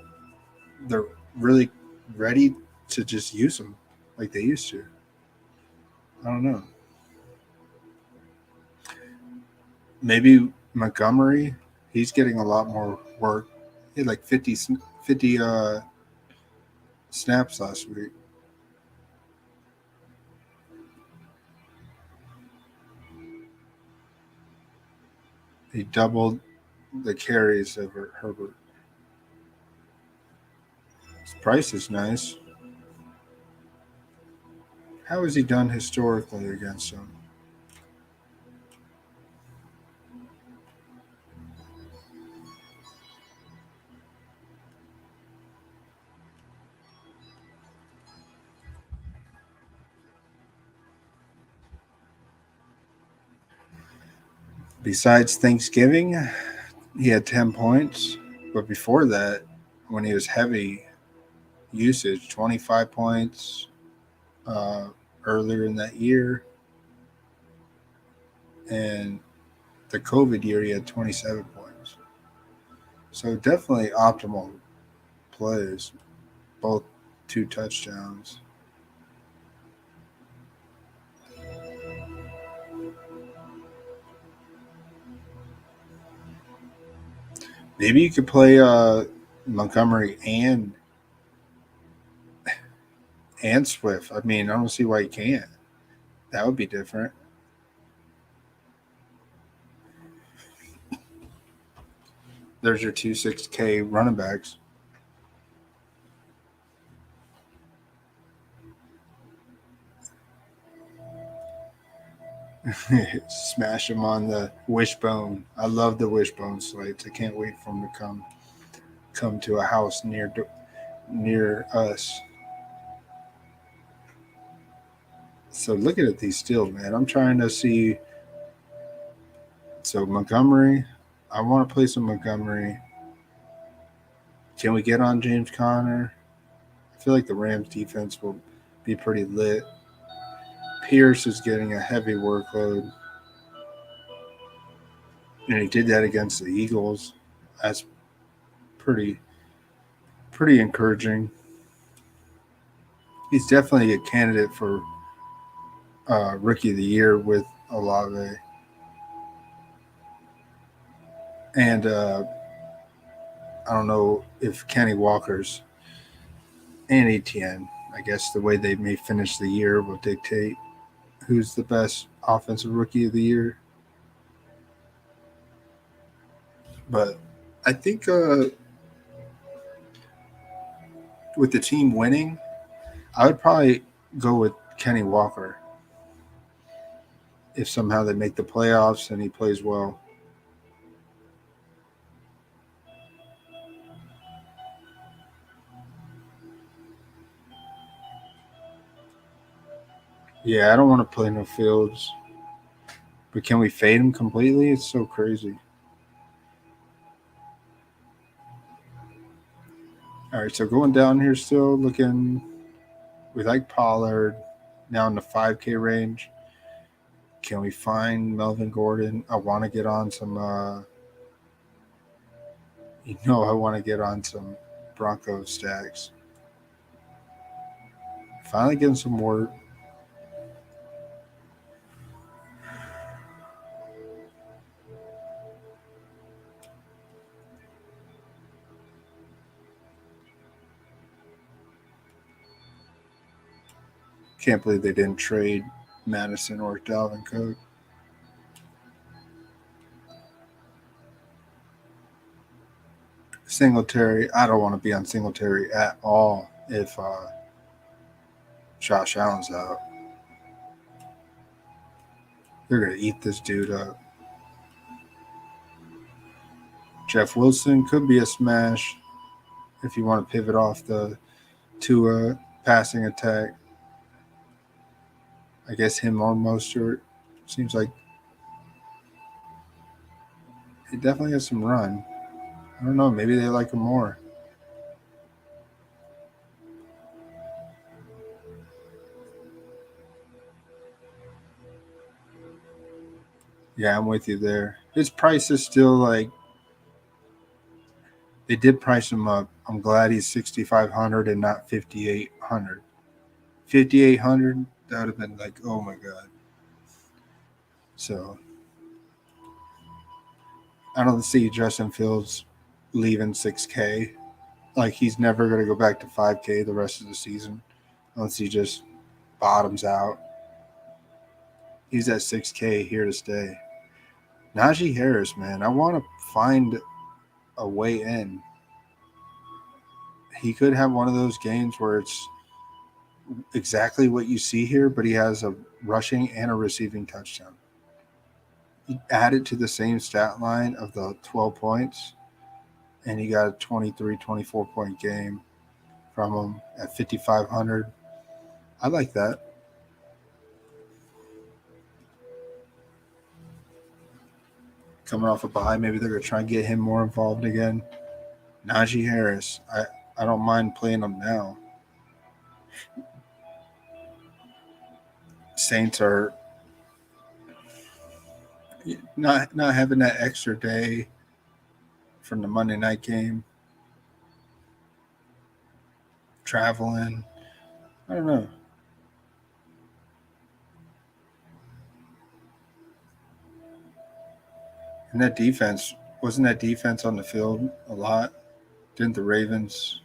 [SPEAKER 1] they're really ready to just use them like they used to. I don't know. Maybe Montgomery, he's getting a lot more work. He had like 50 snaps last week. He doubled the carries over Herbert. His price is nice. How has he done historically against him? Besides Thanksgiving, he had 10 points. But before that, when he was heavy usage, 25 points earlier in that year. And the COVID year, he had 27 points. So definitely optimal plays, both 2 touchdowns. Maybe you could play Montgomery and Swift. I mean, I don't see why you can't. That would be different. There's your 2.6K running backs. Smash them on the wishbone. I love the wishbone slates. I can't wait for them to come to a house near us. So looking at these still, man, I'm trying to see. So Montgomery, I want to play some Montgomery. Can we get on James Conner? I feel like the Rams defense will be pretty lit. Pierce is getting a heavy workload. And he did that against the Eagles. That's pretty encouraging. He's definitely a candidate for Rookie of the Year with Olave. And I don't know if Kenny Walker's and Etienne, I guess the way they may finish the year will dictate who's the best offensive Rookie of the Year. But I think with the team winning, I would probably go with Kenny Walker if somehow they make the playoffs and he plays well. Yeah, I don't want to play no Fields. But can we fade him completely? It's so crazy. All right, so going down here still looking, we like Pollard now in the 5K range. Can we find Melvin Gordon? I want to get on some, I want to get on some Broncos stacks. Finally getting some more. Can't believe they didn't trade Madison or Dalvin Cook. Singletary, I don't want to be on Singletary at all if Josh Allen's out. They're going to eat this dude up. Jeff Wilson could be a smash if you want to pivot off the Tua passing attack. I guess him or Mostert seems like he definitely has some run. I don't know. Maybe they like him more. Yeah, I'm with you there. His price is still like they did price him up. I'm glad he's 6,500 and not 5,800. 5,800, that would have been like, oh my god. So I don't see Justin Fields leaving 6K. like he's never going to go back to 5K the rest of the season unless he just bottoms out. He's at 6K here to stay. Najee Harris, man, I want to find a way in. He could have one of those games where it's exactly what you see here, but he has a rushing and a receiving touchdown. You add it to the same stat line of the 12 points, and you got a 23, 24-point game from him at 5,500. I like that. Coming off a bye, maybe they're going to try and get him more involved again. Najee Harris, I don't mind playing him now. Saints are not having that extra day from the Monday night game. Traveling. I don't know. And that defense, wasn't that defense on the field a lot? Didn't the Ravens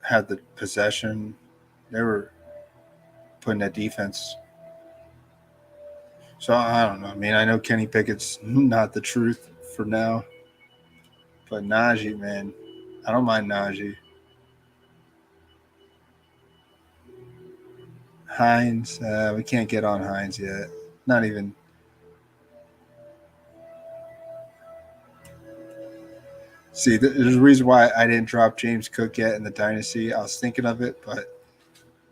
[SPEAKER 1] have the possession? They were putting that defense. So I don't know. I mean, I know Kenny Pickett's not the truth for now. But Najee, man, I don't mind Najee. Hines, we can't get on Hines yet. Not even. See, there's a reason why I didn't drop James Cook yet in the Dynasty. I was thinking of it, but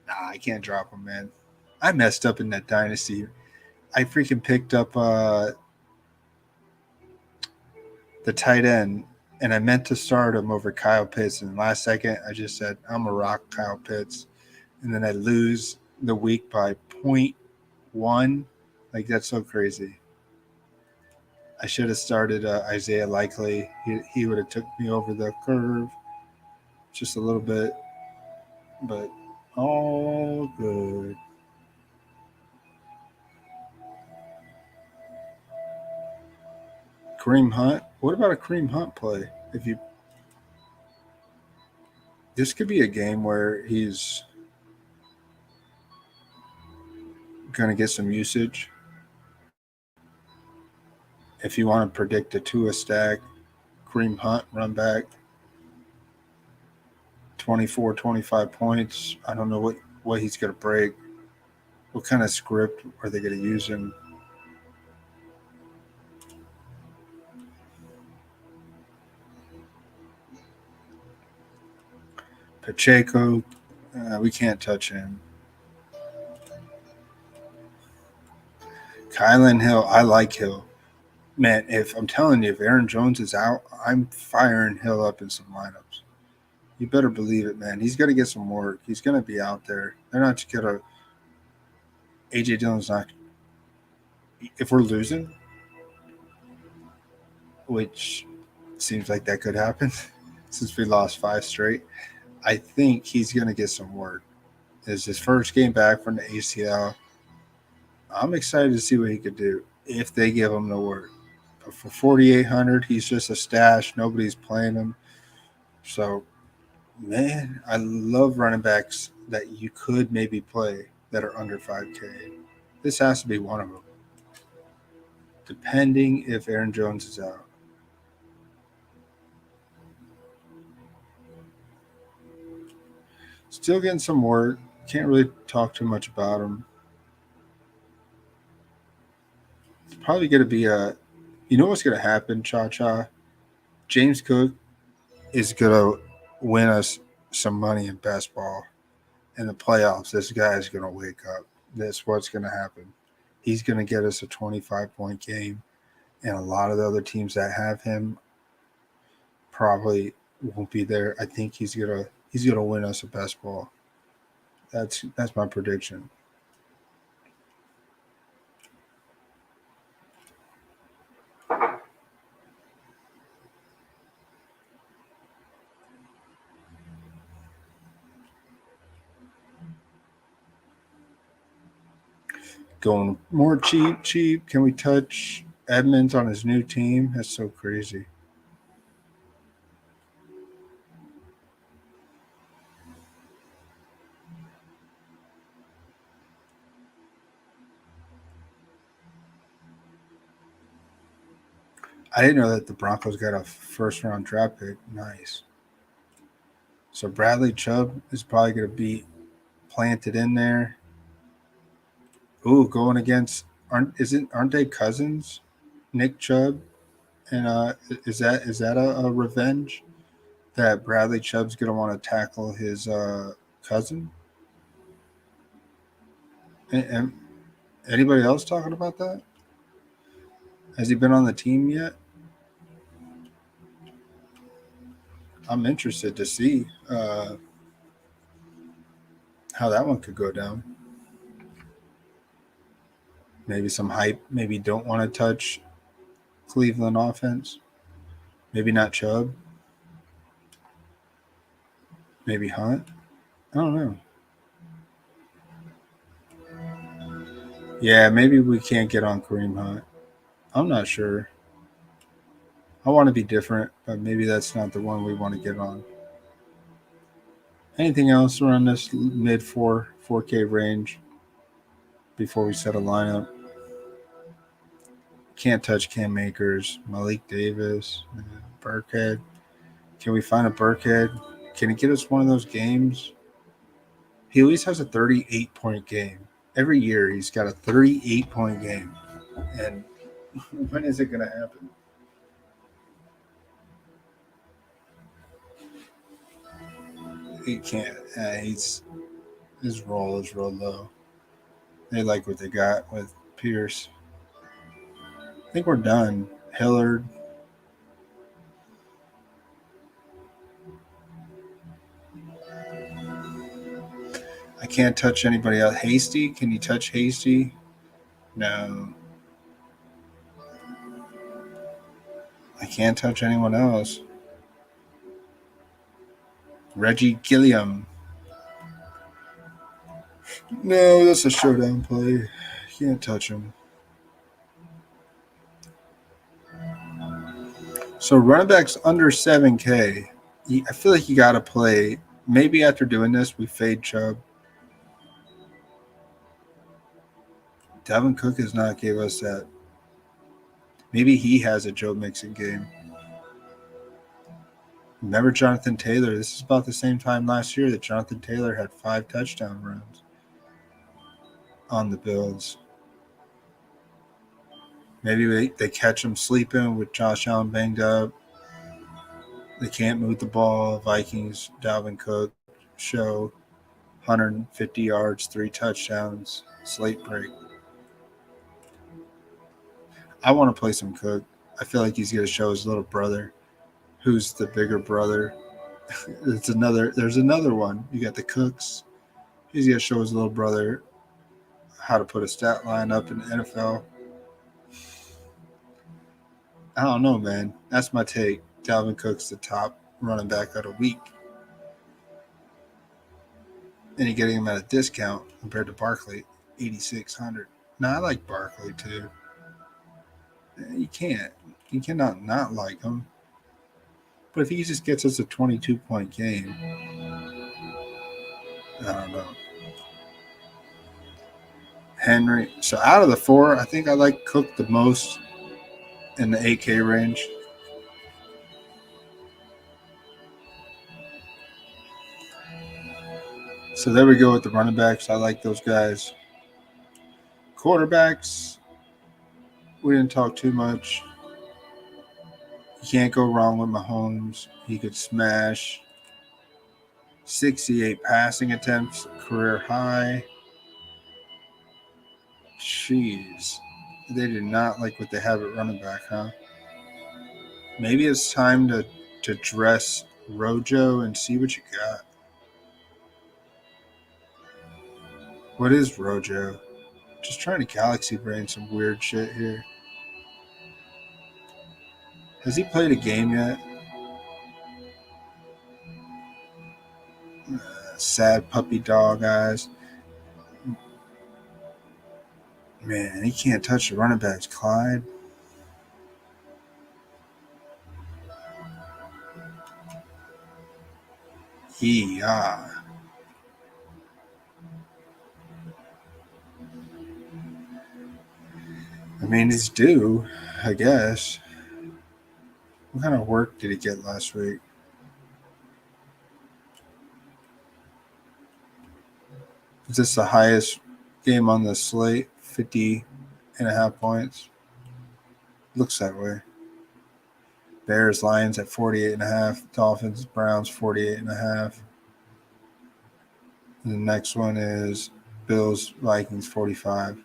[SPEAKER 1] nah, I can't drop him, man. I messed up in that Dynasty. I freaking picked up the tight end, and I meant to start him over Kyle Pitts. And last second, I just said, I'm going to rock Kyle Pitts. And then I lose the week by 0.1. Like, that's so crazy. I should have started Isaiah Likely. He would have took me over the curve just a little bit. But all good. Kareem Hunt. What about a Kareem Hunt play? This could be a game where he's going to get some usage. If you want to predict a Tua stack, Kareem Hunt run back, 24, 25 points. I don't know what he's going to break. What kind of script are they going to use him? Pacheco, we can't touch him. Kylan Hill, I like Hill. Man, I'm telling you, if Aaron Jones is out, I'm firing Hill up in some lineups. You better believe it, man. He's going to get some work. He's going to be out there. They're not just going to – A.J. Dillon's not – if we're losing, which seems like that could happen since we lost 5 straight, I think he's going to get some work. It's his first game back from the ACL. I'm excited to see what he could do if they give him the work. But for 4,800, he's just a stash. Nobody's playing him. So, man, I love running backs that you could maybe play that are under 5K. This has to be one of them, depending if Aaron Jones is out. Still getting some work. Can't really talk too much about him. It's probably going to be you know what's going to happen, Cha-Cha? James Cook is going to win us some money in best ball. In the playoffs, this guy is going to wake up. That's what's going to happen. He's going to get us a 25-point game, and a lot of the other teams that have him probably won't be there. I think he's gonna win us a best ball. That's my prediction. Going more cheap. Can we touch Edmonds on his new team? That's so crazy. I didn't know that the Broncos got a first-round draft pick. Nice. So Bradley Chubb is probably going to be planted in there. Ooh, going against aren't they cousins? Nick Chubb and is that a revenge that Bradley Chubb's going to want to tackle his cousin? And anybody else talking about that? Has he been on the team yet? I'm interested to see how that one could go down. Maybe some hype. Maybe don't want to touch Cleveland offense. Maybe not Chubb. Maybe Hunt. I don't know. Yeah, maybe we can't get on Kareem Hunt. I'm not sure. I want to be different, but maybe that's not the one we want to get on. Anything else around this mid 4K range before we set a lineup? Can't touch Cam Akers, Malik Davis, Burkhead. Can we find a Burkhead? Can he get us one of those games? He always has a 38-point game. Every year he's got a 38-point game. And when is it going to happen? He can't. His role is real low. They like what they got with Pierce. I think we're done. Hillard. I can't touch anybody else. Hasty? Can you touch Hasty? No. I can't touch anyone else. Reggie Gilliam. No, that's a showdown play. Can't touch him. So running backs under 7K. I feel like you got to play. Maybe after doing this, we fade Chubb. Dalvin Cook has not gave us that. Maybe he has a Joe Mixon game. Remember Jonathan Taylor? This is about the same time last year that Jonathan Taylor had 5 touchdown runs on the Bills. Maybe they catch him sleeping with Josh Allen banged up. They can't move the ball. Vikings, Dalvin Cook, show 150 yards, 3 touchdowns, slate break. I want to play some Cook. I feel like he's going to show his little brother, who's the bigger brother. There's another one. You got the Cooks. He's going to show his little brother how to put a stat line up in the NFL. I don't know, man. That's my take. Dalvin Cook's the top running back of the week. And you're getting him at a discount compared to Barkley, 8,600. Now, I like Barkley, too. You can't. You cannot not like him. But if he just gets us a 22-point game, I don't know. Henry. So out of the 4, I think I like Cook the most in the 8K range. So there we go with the running backs. I like those guys. Quarterbacks, we didn't talk too much. You can't go wrong with Mahomes. He could smash 68 passing attempts, career high. Jeez. They did not like what they have at running back, huh? Maybe it's time to dress Rojo and see what you got. What is Rojo? Just trying to galaxy brain some weird shit here. Has he played a game yet? Sad puppy dog eyes. Man, he can't touch the running backs. Clyde. Yeah. I mean, it's due, I guess. What kind of work did he get last week? Is this the highest game on the slate? 50.5 points. Looks that way. Bears, Lions at 48.5. Dolphins, Browns, 48.5. The next one is Bills, Vikings, 45.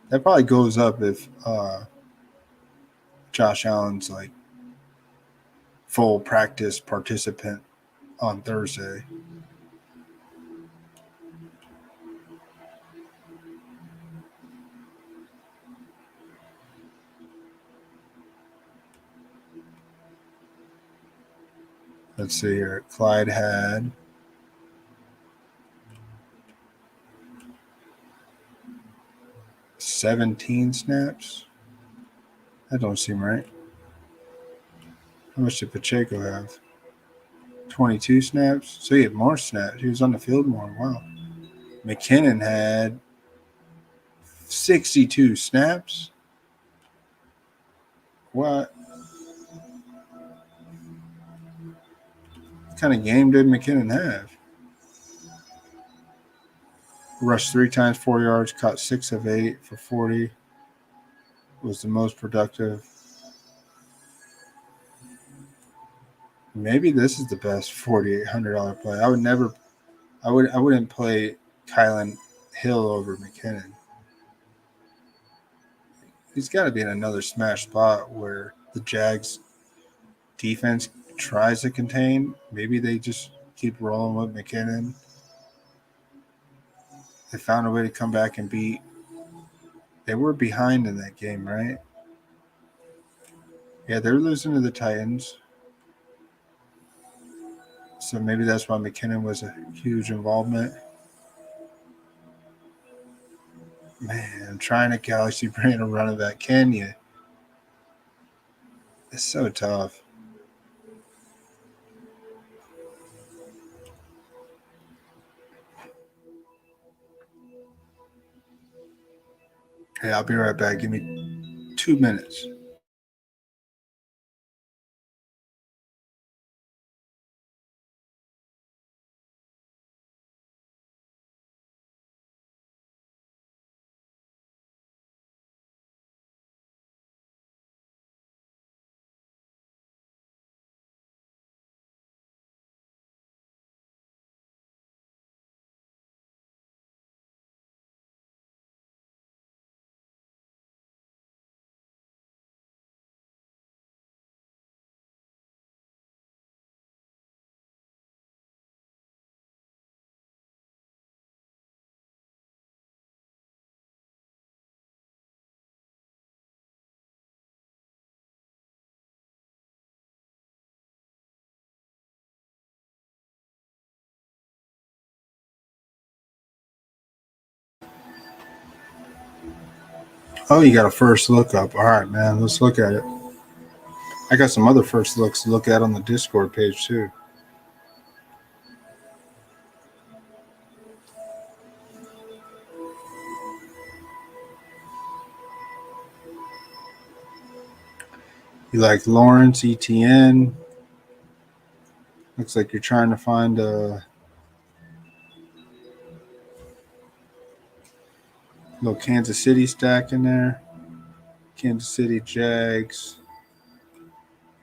[SPEAKER 1] That probably goes up if Josh Allen's like full practice participant on Thursday. Let's see here. Clyde had 17 snaps. That don't seem right. How much did Pacheco have? 22 snaps. So he had more snaps. He was on the field more. Wow. McKinnon had 62 snaps. What kind of game did McKinnon have? Rushed 3 times, 4 yards, caught 6 of 8 for 40. Was the most productive. Maybe this is the best $4,800 play. I wouldn't play Kylan Hill over McKinnon. He's got to be in another smash spot where the Jags defense tries to contain. Maybe they just keep rolling with McKinnon. They found a way to come back and beat. They were behind in that game, right? Yeah, they're losing to the Titans. So maybe that's why McKinnon was a huge involvement. Man, trying to Galaxy brain a run of that, can you? It's so tough. Hey, I'll be right back. Give me 2 minutes. Oh, you got a first look up. All right, man. Let's look at it. I got some other first looks to look at on the Discord page, too. You like Lawrence, ETN. Looks like you're trying to find a little Kansas City stack in there. Kansas City Jags.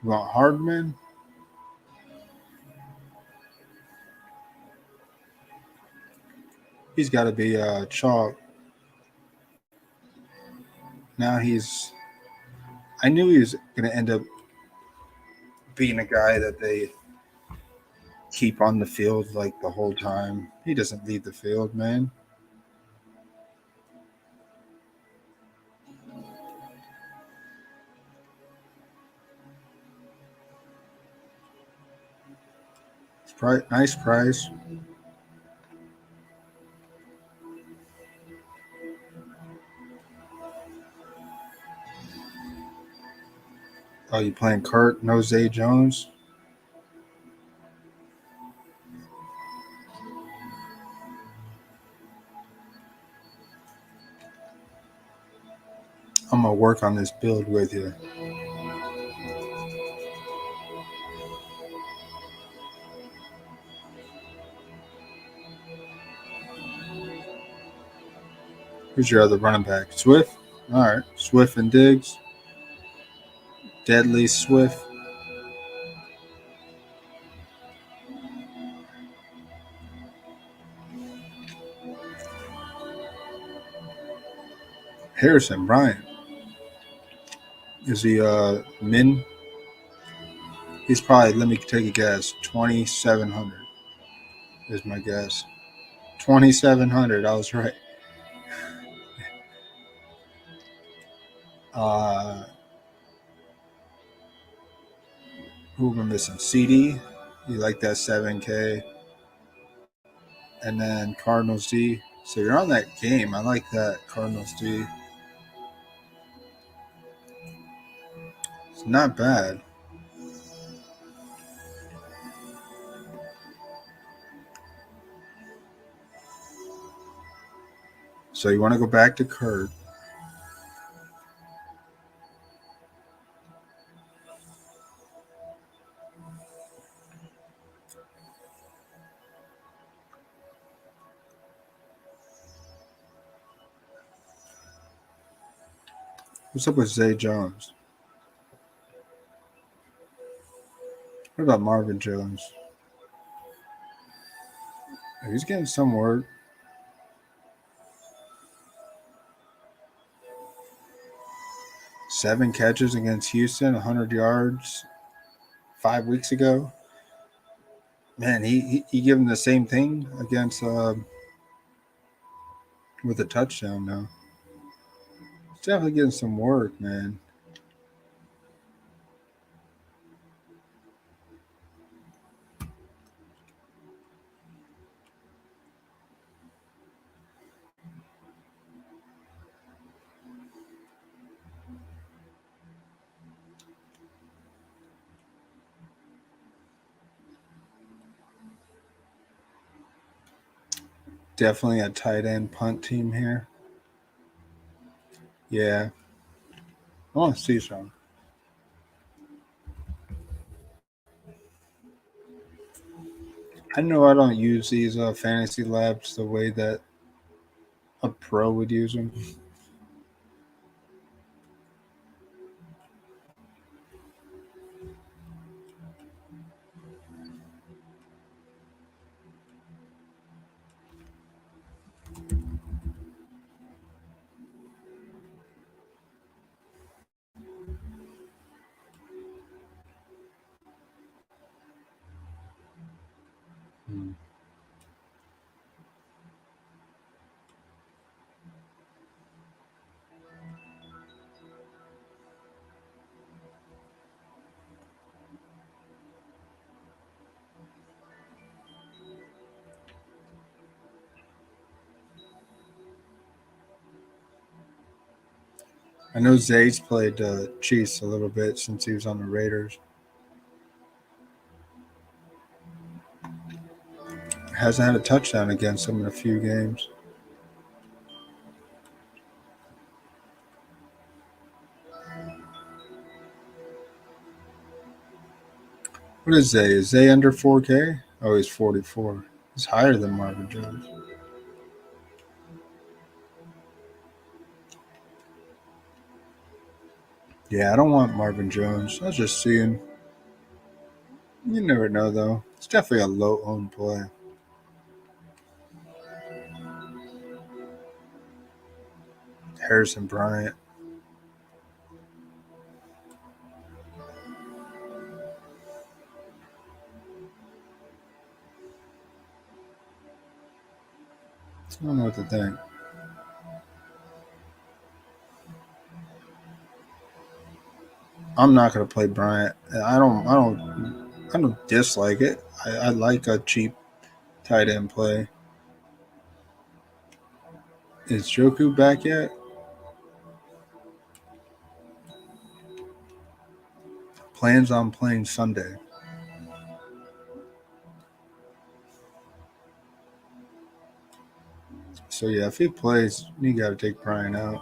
[SPEAKER 1] You want Hardman? He's got to be chalk. Now I knew he was going to end up being a guy that they keep on the field like the whole time. He doesn't leave the field, man. Nice price. Oh, you playing Kurt, no Zay Jones? I'm going to work on this build with you. Who's your other running back? Swift? All right. Swift and Diggs. Deadly Swift. Harrison Bryant. Is he min? He's probably, let me take a guess, 2,700 is my guess. 2,700. I was right. Who am I missing? CD. You like that 7K. And then Cardinals D. So you're on that game. I like that Cardinals D. It's not bad. So you want to go back to Kurt. What's up with Zay Jones? What about Marvin Jones? He's getting some work. Seven catches against Houston, 100 yards 5 weeks ago. Man, he gave him the same thing against with a touchdown now. He's definitely getting some work, man. Definitely a tight end punt team here. Yeah. I want to see some. I know I don't use these fantasy labs the way that a pro would use them. I know Zay's played Chiefs a little bit since he was on the Raiders. Hasn't had a touchdown against them in a few games. What is Zay? Is Zay under 4K? Oh, he's 44. He's higher than Marvin Jones. Yeah, I don't want Marvin Jones. I was just seeing. You never know, though. It's definitely a low-owned play. Harrison Bryant. I don't know what to think. I'm not gonna play Bryant. I don't dislike it. I like a cheap tight end play. Is Joku back yet? Plans on playing Sunday. So yeah, if he plays, you got to take Bryant out.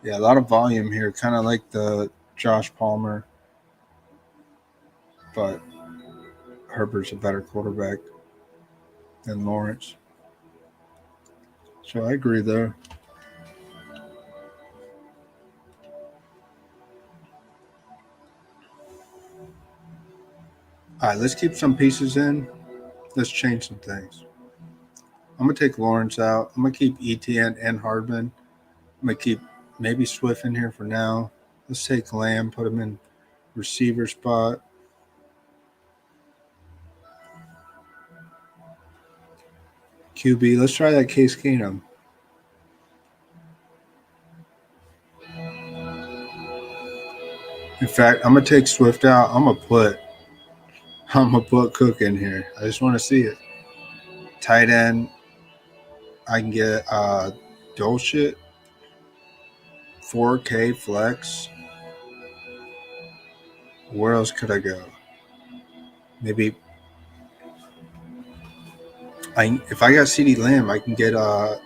[SPEAKER 1] Yeah, a lot of volume here, kind of like the Josh Palmer but Herbert's a better quarterback than Lawrence. So I agree there. All right, let's keep some pieces in. Let's change some things. I'm going to take Lawrence out. I'm going to keep Etienne and Hardman. I'm going to keep maybe Swift in here for now. Let's take Lamb, put him in receiver spot. QB, let's try that Case Keenum. In fact, I'm going to take Swift out. I'm going to put Cook in here. I just want to see it. Tight end, I can get Dolchit, 4K flex. Where else could I go? Maybe if I got CeeDee Lamb, I can get I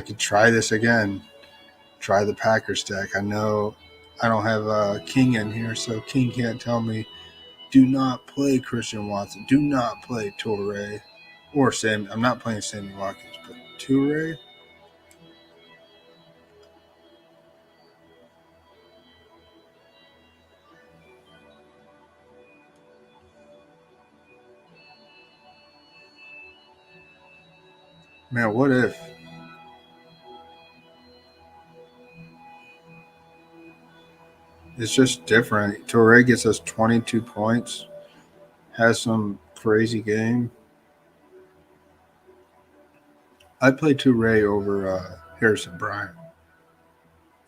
[SPEAKER 1] could try this again. Try the Packers stack. I know I don't have King in here, so King can't tell me do not play Christian Watson. Do not play Torrey or Sam. I'm not playing Sammy Watkins, but Torrey. Man, what if? It's just different. Torrey gets us 22 points. Has some crazy game. I play Torrey over Harrison Bryant.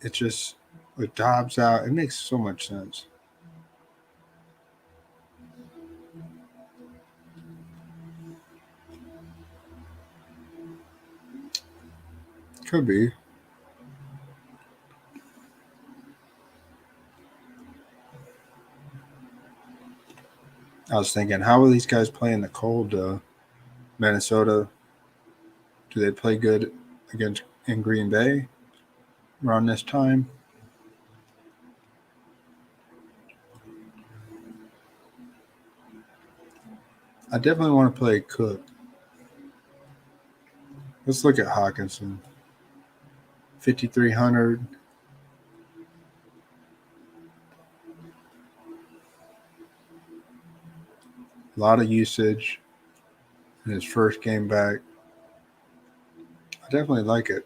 [SPEAKER 1] It's just with Dobbs out, it makes so much sense. Could be. I was thinking, how will these guys play in the cold? Minnesota, do they play good against in Green Bay around this time? I definitely want to play Cook. Let's look at Hawkinson. 5,300. A lot of usage in his first game back. I definitely like it.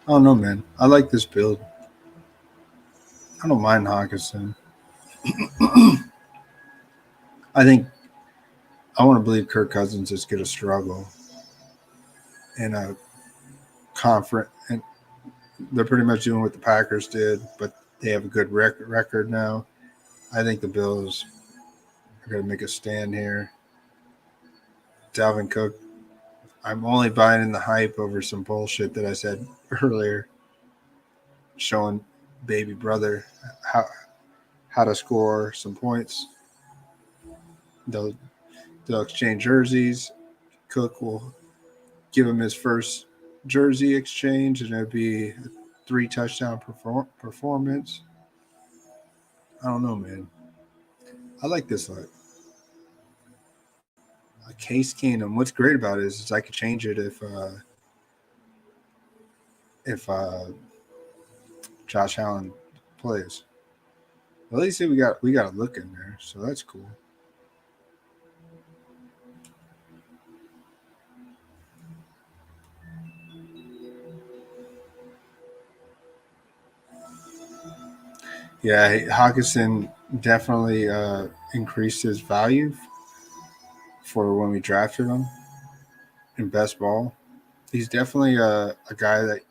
[SPEAKER 1] I don't know, man. I like this build. I don't mind Hawkinson. I think I want to believe Kirk Cousins is going to struggle in a conference. And they're pretty much doing what the Packers did, but they have a good record now. I think the Bills are going to make a stand here. Dalvin Cook, I'm only buying in the hype over some bullshit that I said earlier, showing baby brother how to score some points. They'll exchange jerseys. Cook will give him his first jersey exchange, and it'll be a 3-touchdown performance. I don't know, man. I like this look. Case Keenum. What's great about it is I could change it if Josh Allen plays. At least we got a look in there, so that's cool. Yeah, Hawkinson definitely increased his value for when we drafted him in best ball. He's definitely a guy that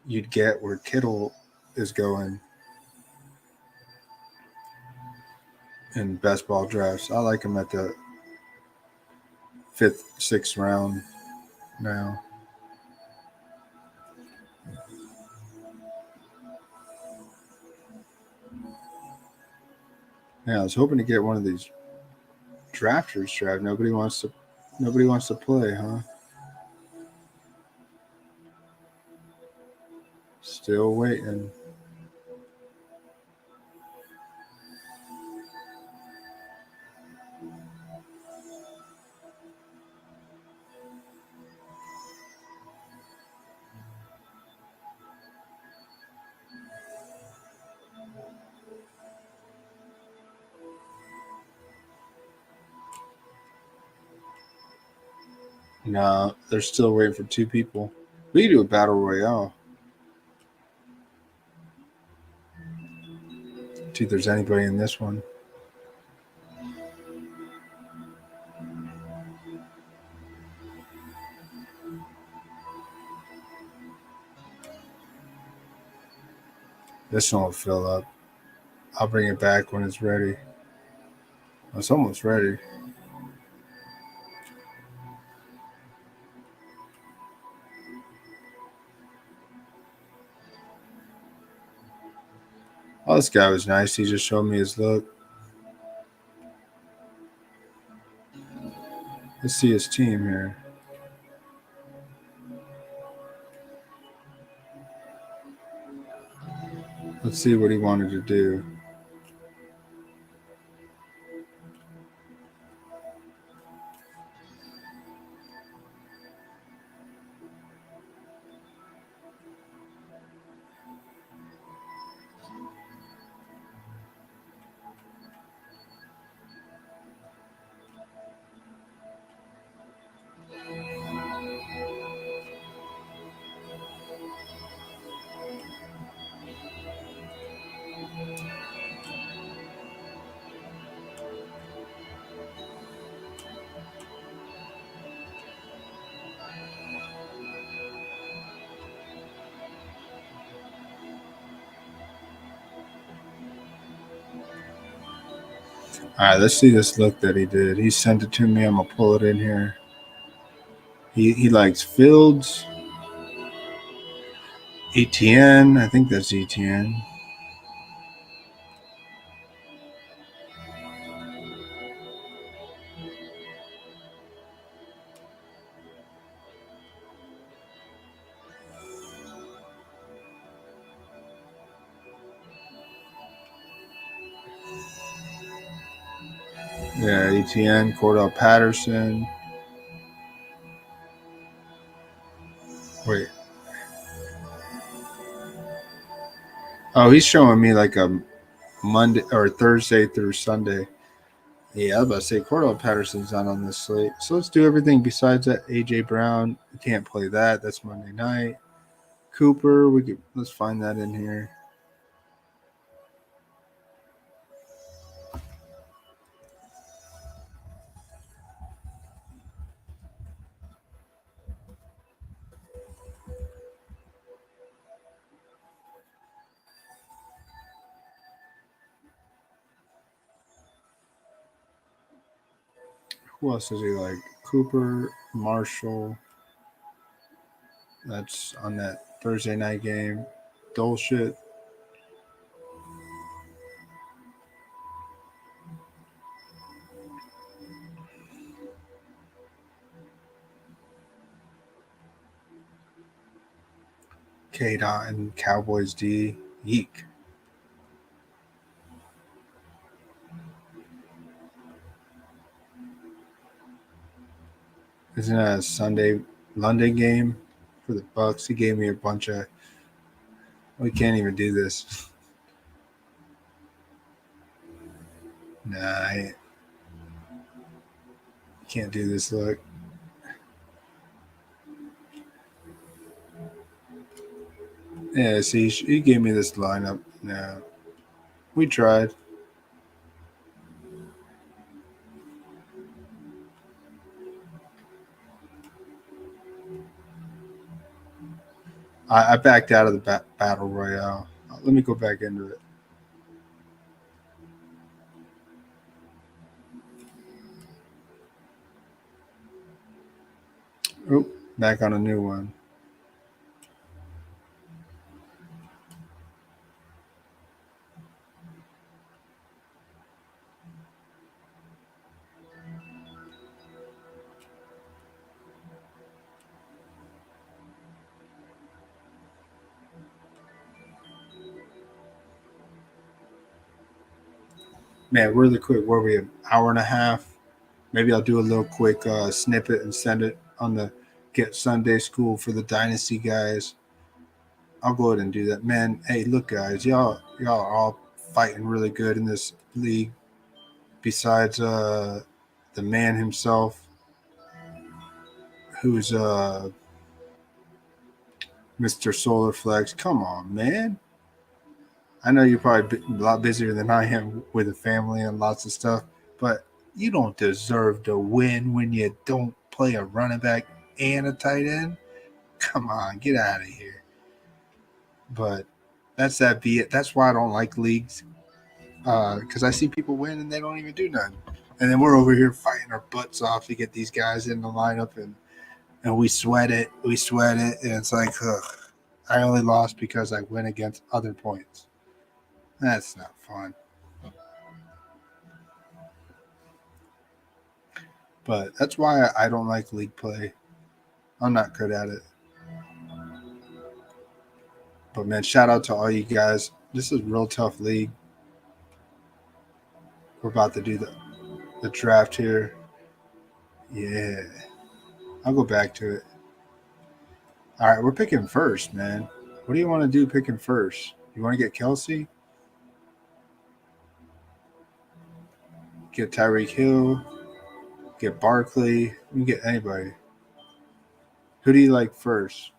[SPEAKER 1] you'd get where Kittle is going. in best ball drafts. I like him at the 5th, 6th round now. Yeah, I was hoping to get one of these drafters draft. Nobody wants to play, huh? Still waiting. No, they're still waiting for 2 people. We can do a battle royale. See if there's anybody in this one. This one will fill up. I'll bring it back when it's ready. It's almost ready. Oh, this guy was nice. He just showed me his look. Let's see his team here. Let's see what he wanted to do. All right, let's see this look that he did. He sent it to me. I'm gonna pull it in here. He likes Fields, ETN. I think that's ETN. Yeah, ETN, Cordell Patterson. Wait. Oh, he's showing me like a Monday or Thursday through Sunday. Yeah, I was about to say Cordell Patterson's not on this slate. So let's do everything besides that. AJ Brown, we can't play that. That's Monday night. Cooper, let's find that in here. Who else does he like? Cooper, Marshall. That's on that Thursday night game. Bullshit. K. Dot and Cowboys D. Yeek. Isn't that a Sunday London game for the Bucks? He gave me a bunch of. We can't even do this. Nah, I can't do this. Look. Yeah, see, he gave me this lineup. No, we tried. I backed out of the battle royale. Let me go back into it. Back on a new one. Man, really quick, where we have hour and a half. Maybe I'll do a little quick snippet and send it on the Get Sunday School for the Dynasty guys. I'll go ahead and do that. Man, hey, look, guys, y'all are all fighting really good in this league. Besides the man himself, who's Mr. Solarflex. Come on, man. I know you're probably a lot busier than I am with a family and lots of stuff, but you don't deserve to win when you don't play a running back and a tight end. Come on, get out of here. But that's that be it. That's why I don't like leagues, because I see people win and they don't even do nothing. And then we're over here fighting our butts off to get these guys in the lineup, and we sweat it. We sweat it. And it's like, ugh, I only lost because I went against other points. That's not fun. But that's why I don't like league play. I'm not good at it. But man, shout out to all you guys. This is a real tough league. We're about to do the draft here. Yeah. I'll go back to it. All right, we're picking first, man. What do you want to do picking first? You want to get Kelsey? Get Tyreek Hill? Get Barkley? You can get anybody. Who do you like first?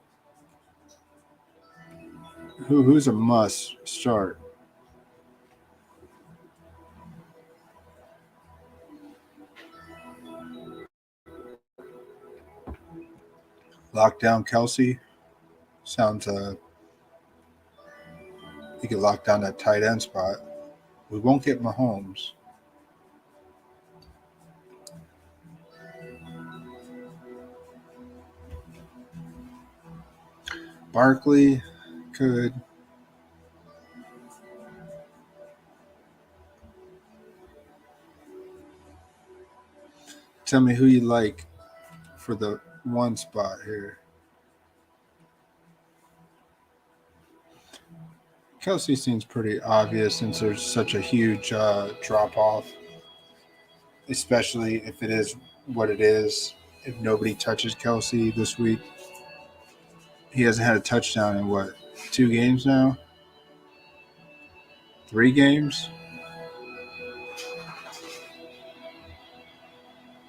[SPEAKER 1] Who's a must start? Lock down Kelsey. Sounds you could lock down that tight end spot. We won't get Mahomes. Barkley could. Tell me who you like for the one spot here. Kelsey seems pretty obvious since there's such a huge drop off, especially if it is what it is. If nobody touches Kelsey this week, he hasn't had a touchdown in what, 2 games now? 3 games?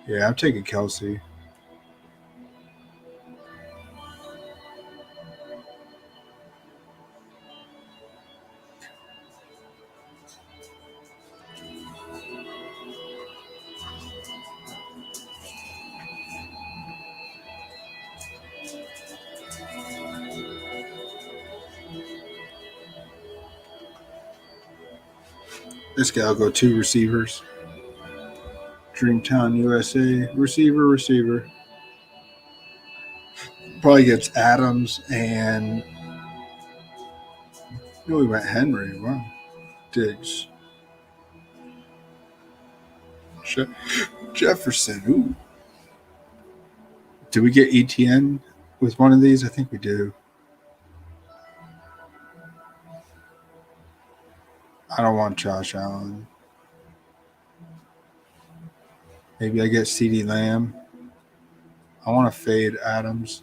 [SPEAKER 1] Yeah, I'm taking Kelsey. This guy will go 2 receivers. Dreamtown, USA. Receiver. Probably gets Adams and we went Henry. Wow. Diggs. Jefferson. Ooh. Do we get ETN with one of these? I think we do. I don't want Josh Allen. Maybe I get CeeDee Lamb. I want to fade Adams.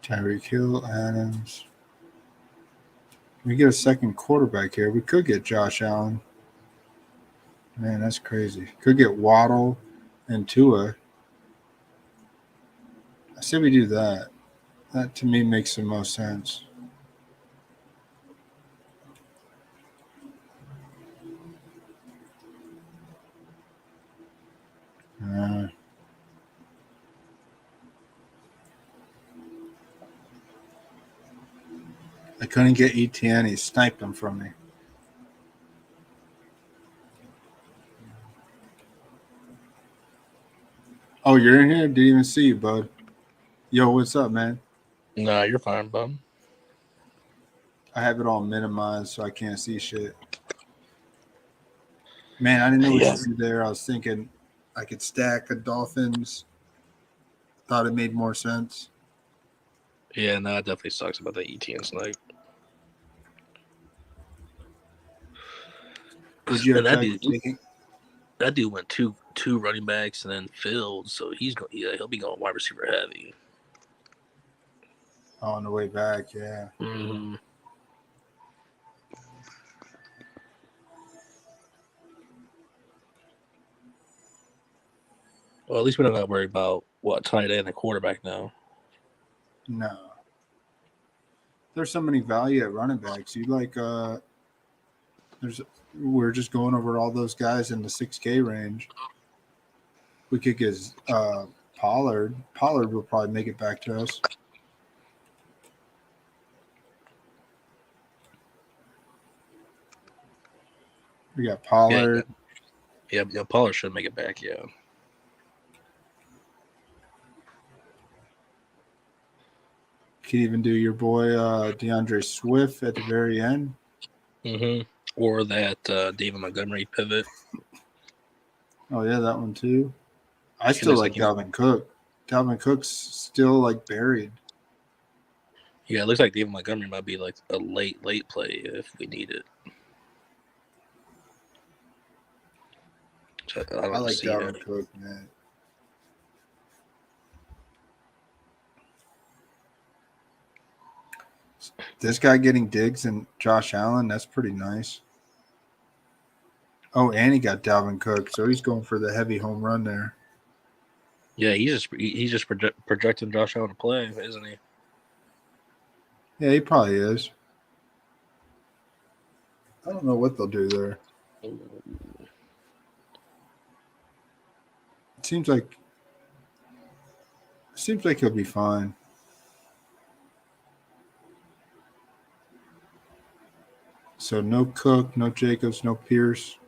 [SPEAKER 1] Tyreek Hill, Adams. We get a second quarterback here. We could get Josh Allen. Man, that's crazy. Could get Waddle and Tua. I say we do that. That to me makes the most sense. Uh, couldn't get ETN. He sniped him from me. Oh, you're in here? Didn't even see you, bud. Yo, what's up, man?
[SPEAKER 2] Nah, you're fine, bud.
[SPEAKER 1] I have it all minimized so I can't see shit. Man, I didn't know what to do there. I was thinking I could stack a Dolphins. Thought it made more sense.
[SPEAKER 2] Yeah, no, it definitely sucks about the ETN snipe.
[SPEAKER 1] Would you have
[SPEAKER 2] that dude went two running backs and then Fields, so he'll be going wide receiver heavy.
[SPEAKER 1] Oh, on the way back, yeah.
[SPEAKER 2] Mm-hmm. Well, at least we don't got to worry about tight end and quarterback now.
[SPEAKER 1] No. There's so many value at running backs. We're just going over all those guys in the 6K range. We could get Pollard. Pollard will probably make it back to us. We got Pollard.
[SPEAKER 2] Yeah, Pollard should make it back, yeah.
[SPEAKER 1] Could even do your boy DeAndre Swift at the very end.
[SPEAKER 2] Mm-hmm. Or that David Montgomery pivot.
[SPEAKER 1] Oh, yeah, that one too. I still like Dalvin Cook. Dalvin Cook's still like buried.
[SPEAKER 2] Yeah, it looks like David Montgomery might be like a late play if we need it.
[SPEAKER 1] I like Dalvin Cook, man. This guy getting Diggs and Josh Allen, that's pretty nice. Oh, and he got Dalvin Cook, so he's going for the heavy home run there.
[SPEAKER 2] Yeah, he's just projecting Josh Allen to play, isn't he?
[SPEAKER 1] Yeah, he probably is. I don't know what they'll do there. It seems like he'll be fine. So no Cook, no Jacobs, no Pierce.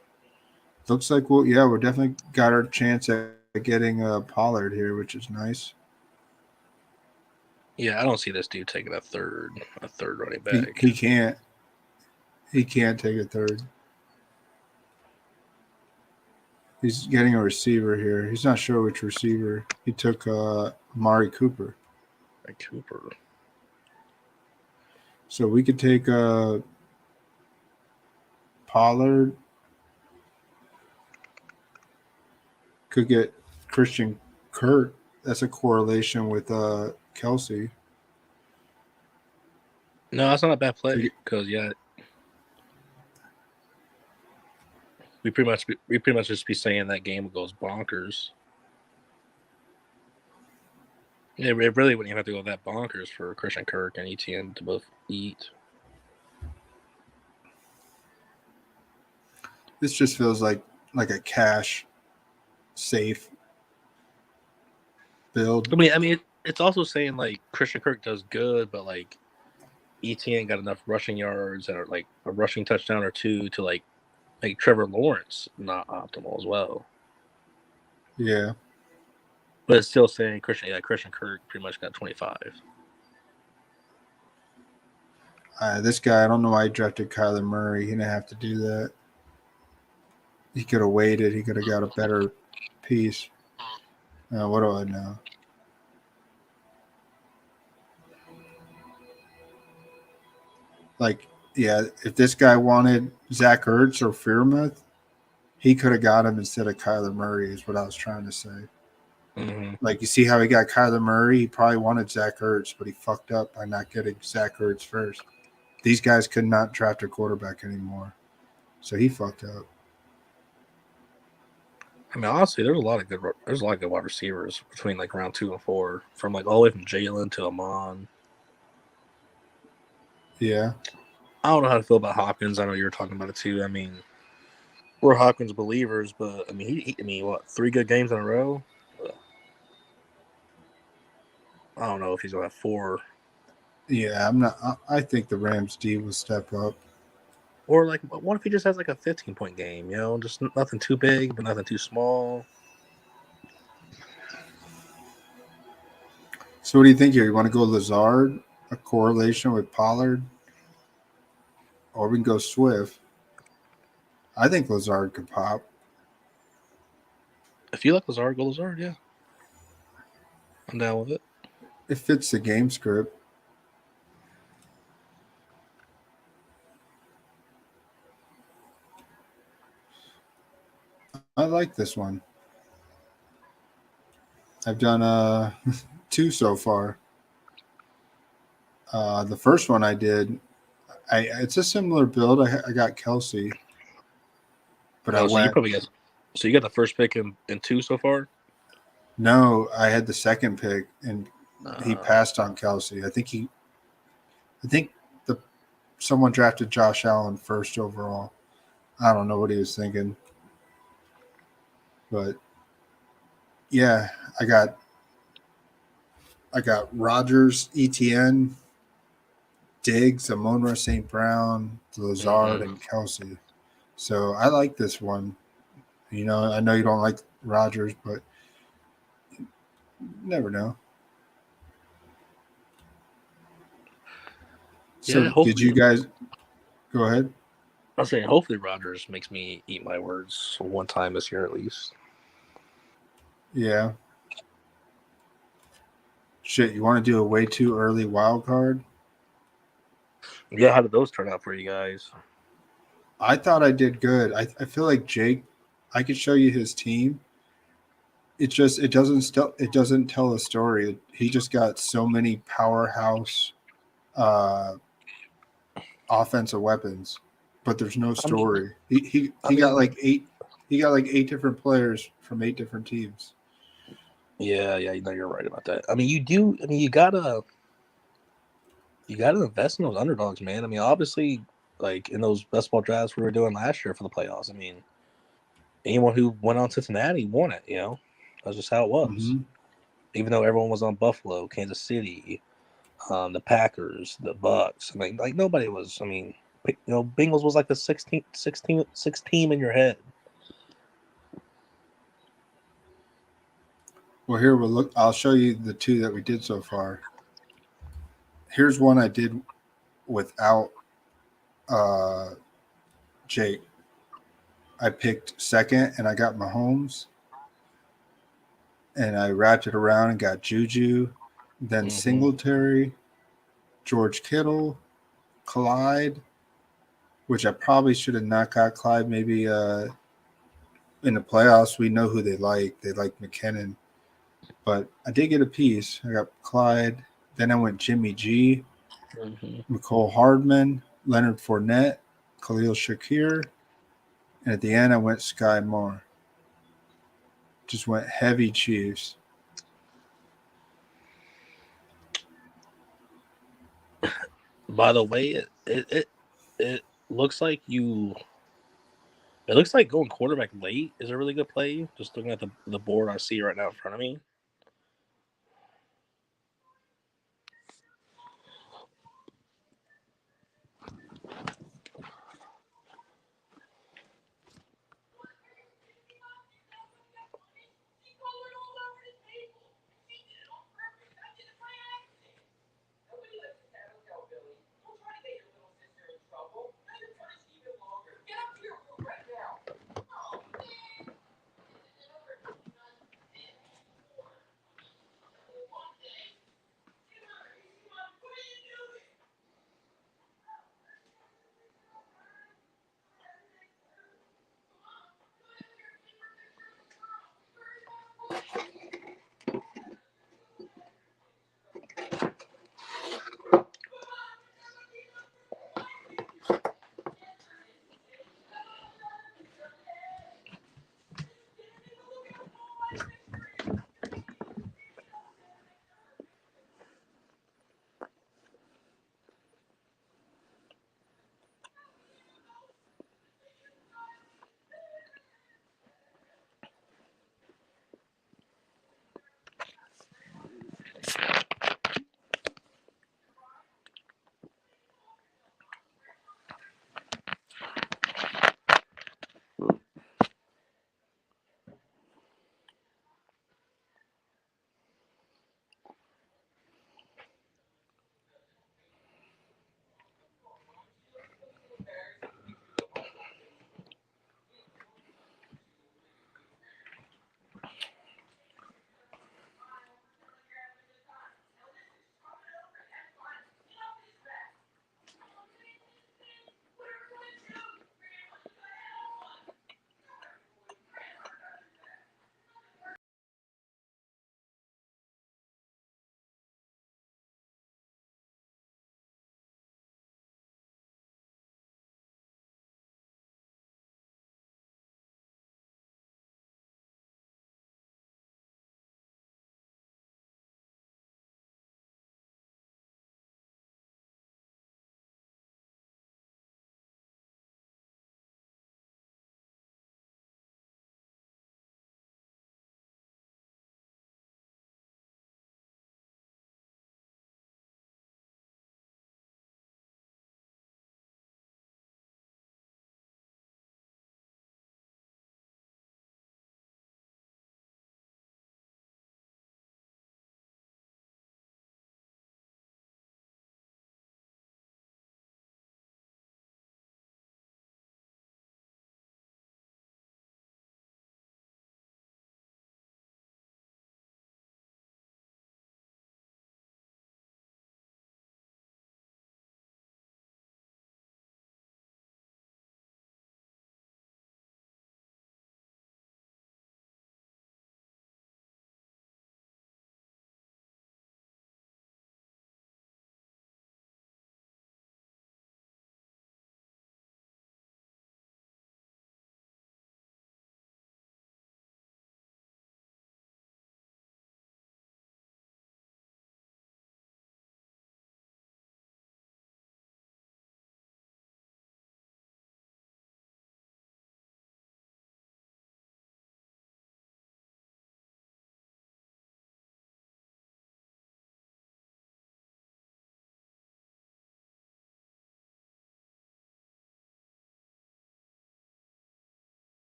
[SPEAKER 1] Looks like we're definitely got our chance at getting Pollard here, which is nice.
[SPEAKER 2] Yeah, I don't see this dude taking a third running back.
[SPEAKER 1] He can't. He can't take a third. He's getting a receiver here. He's not sure which receiver. He took Amari Cooper. So we could take Pollard. Could get Christian Kirk. That's a correlation with Kelsey.
[SPEAKER 2] No, that's not a bad play because we pretty much just be saying that game goes bonkers. Yeah, it really wouldn't even have to go that bonkers for Christian Kirk and ETN to both eat.
[SPEAKER 1] This just feels like a cash safe build.
[SPEAKER 2] I mean, it's also saying like Christian Kirk does good, but like ETN got enough rushing yards and like a rushing touchdown or two to like make Trevor Lawrence not optimal as well.
[SPEAKER 1] Yeah.
[SPEAKER 2] But it's still saying Christian Kirk pretty much got 25.
[SPEAKER 1] This guy, I don't know why he drafted Kyler Murray. He didn't have to do that. He could have waited. He could have got a better piece. What do I know? Like, yeah, if this guy wanted Zach Ertz or Freiermuth, he could have got him instead of Kyler Murray is what I was trying to say.
[SPEAKER 2] Mm-hmm.
[SPEAKER 1] Like, you see how he got Kyler Murray? He probably wanted Zach Ertz, but he fucked up by not getting Zach Ertz first. These guys could not draft a quarterback anymore. So he fucked up.
[SPEAKER 2] I mean, honestly, there's a lot of good wide receivers between like round 2 and 4, from like all the way from Jalen to Amon.
[SPEAKER 1] Yeah.
[SPEAKER 2] I don't know how to feel about Hopkins. I know you were talking about it too. I mean, we're Hopkins believers, but I mean, what, 3 good games in a row? I don't know if he's gonna have 4
[SPEAKER 1] Yeah, I'm not. I think the Rams D will step up.
[SPEAKER 2] Or like, what if he just has like a 15-point game? You know, just nothing too big, but nothing too small.
[SPEAKER 1] So what do you think here? You want to go Lazard, a correlation with Pollard, or we can go Swift? I think Lazard could pop.
[SPEAKER 2] If you like Lazard, go Lazard. Yeah, I'm down with it.
[SPEAKER 1] It fits the game script. I like this one. I've done 2 so far. The first one I did, it's a similar build. I got Kelsey, but I
[SPEAKER 2] Oh, so you
[SPEAKER 1] went.
[SPEAKER 2] probably got. So you got the first pick in 2 so far.
[SPEAKER 1] No, I had the second pick, and he
[SPEAKER 2] Uh,
[SPEAKER 1] passed on Kelsey. I think the someone drafted Josh Allen first overall. I don't know what he was thinking, but yeah, I got Rogers, ETN, Diggs, Amon-Ra St. Brown, Lazard,
[SPEAKER 2] mm-hmm.
[SPEAKER 1] and Kelsey. So I like this one. You know, I know you don't like Rogers, but you never know.
[SPEAKER 2] Yeah,
[SPEAKER 1] So did
[SPEAKER 2] hopefully.
[SPEAKER 1] you guys go ahead?
[SPEAKER 2] I'm saying hopefully Rodgers makes me eat my words one time this year at least.
[SPEAKER 1] Yeah. Shit, you want to do a way too early wild card?
[SPEAKER 2] Yeah, how did those turn out for you guys?
[SPEAKER 1] I thought I did good. I feel like Jake, I could show you his team. It doesn't tell a story. He just got so many powerhouse uh, offensive weapons, but there's no
[SPEAKER 2] I mean,
[SPEAKER 1] story.
[SPEAKER 2] I
[SPEAKER 1] He got
[SPEAKER 2] mean,
[SPEAKER 1] like 8. He got like 8 different players from 8 different teams.
[SPEAKER 2] yeah, you're right about that. I mean, you do. I mean, you gotta invest in those underdogs, man. I mean, obviously, like in those best ball drafts we were doing last year for the playoffs. I mean, anyone who went on Cincinnati won it. You know, that's just how it was.
[SPEAKER 1] Mm-hmm.
[SPEAKER 2] Even though everyone was on Buffalo, Kansas City, the Packers, the Bucks. I mean, like nobody was. I mean, Bengals was like the 16th team in your head.
[SPEAKER 1] Well, here we'll look. I'll show you the 2 that we did so far. Here's one I did without uh, Jake. I picked second, and I got Mahomes, and I wrapped it around and got Juju, then
[SPEAKER 2] Mm-hmm.
[SPEAKER 1] Singletary, George Kittle, Clyde, which I probably should have not got Clyde. Maybe in the playoffs, we know who they like. They like McKinnon, but I did get a piece. I got Clyde. Then I went Jimmy G,
[SPEAKER 2] Mm-hmm.
[SPEAKER 1] McCole Hardman, Leonard Fournette, Khalil Shakir, and at the end I went Sky Moore. Just went heavy Chiefs.
[SPEAKER 2] By the way, it looks like you. It looks like going quarterback late is a really good play. Just looking at the board I see right now in front of me.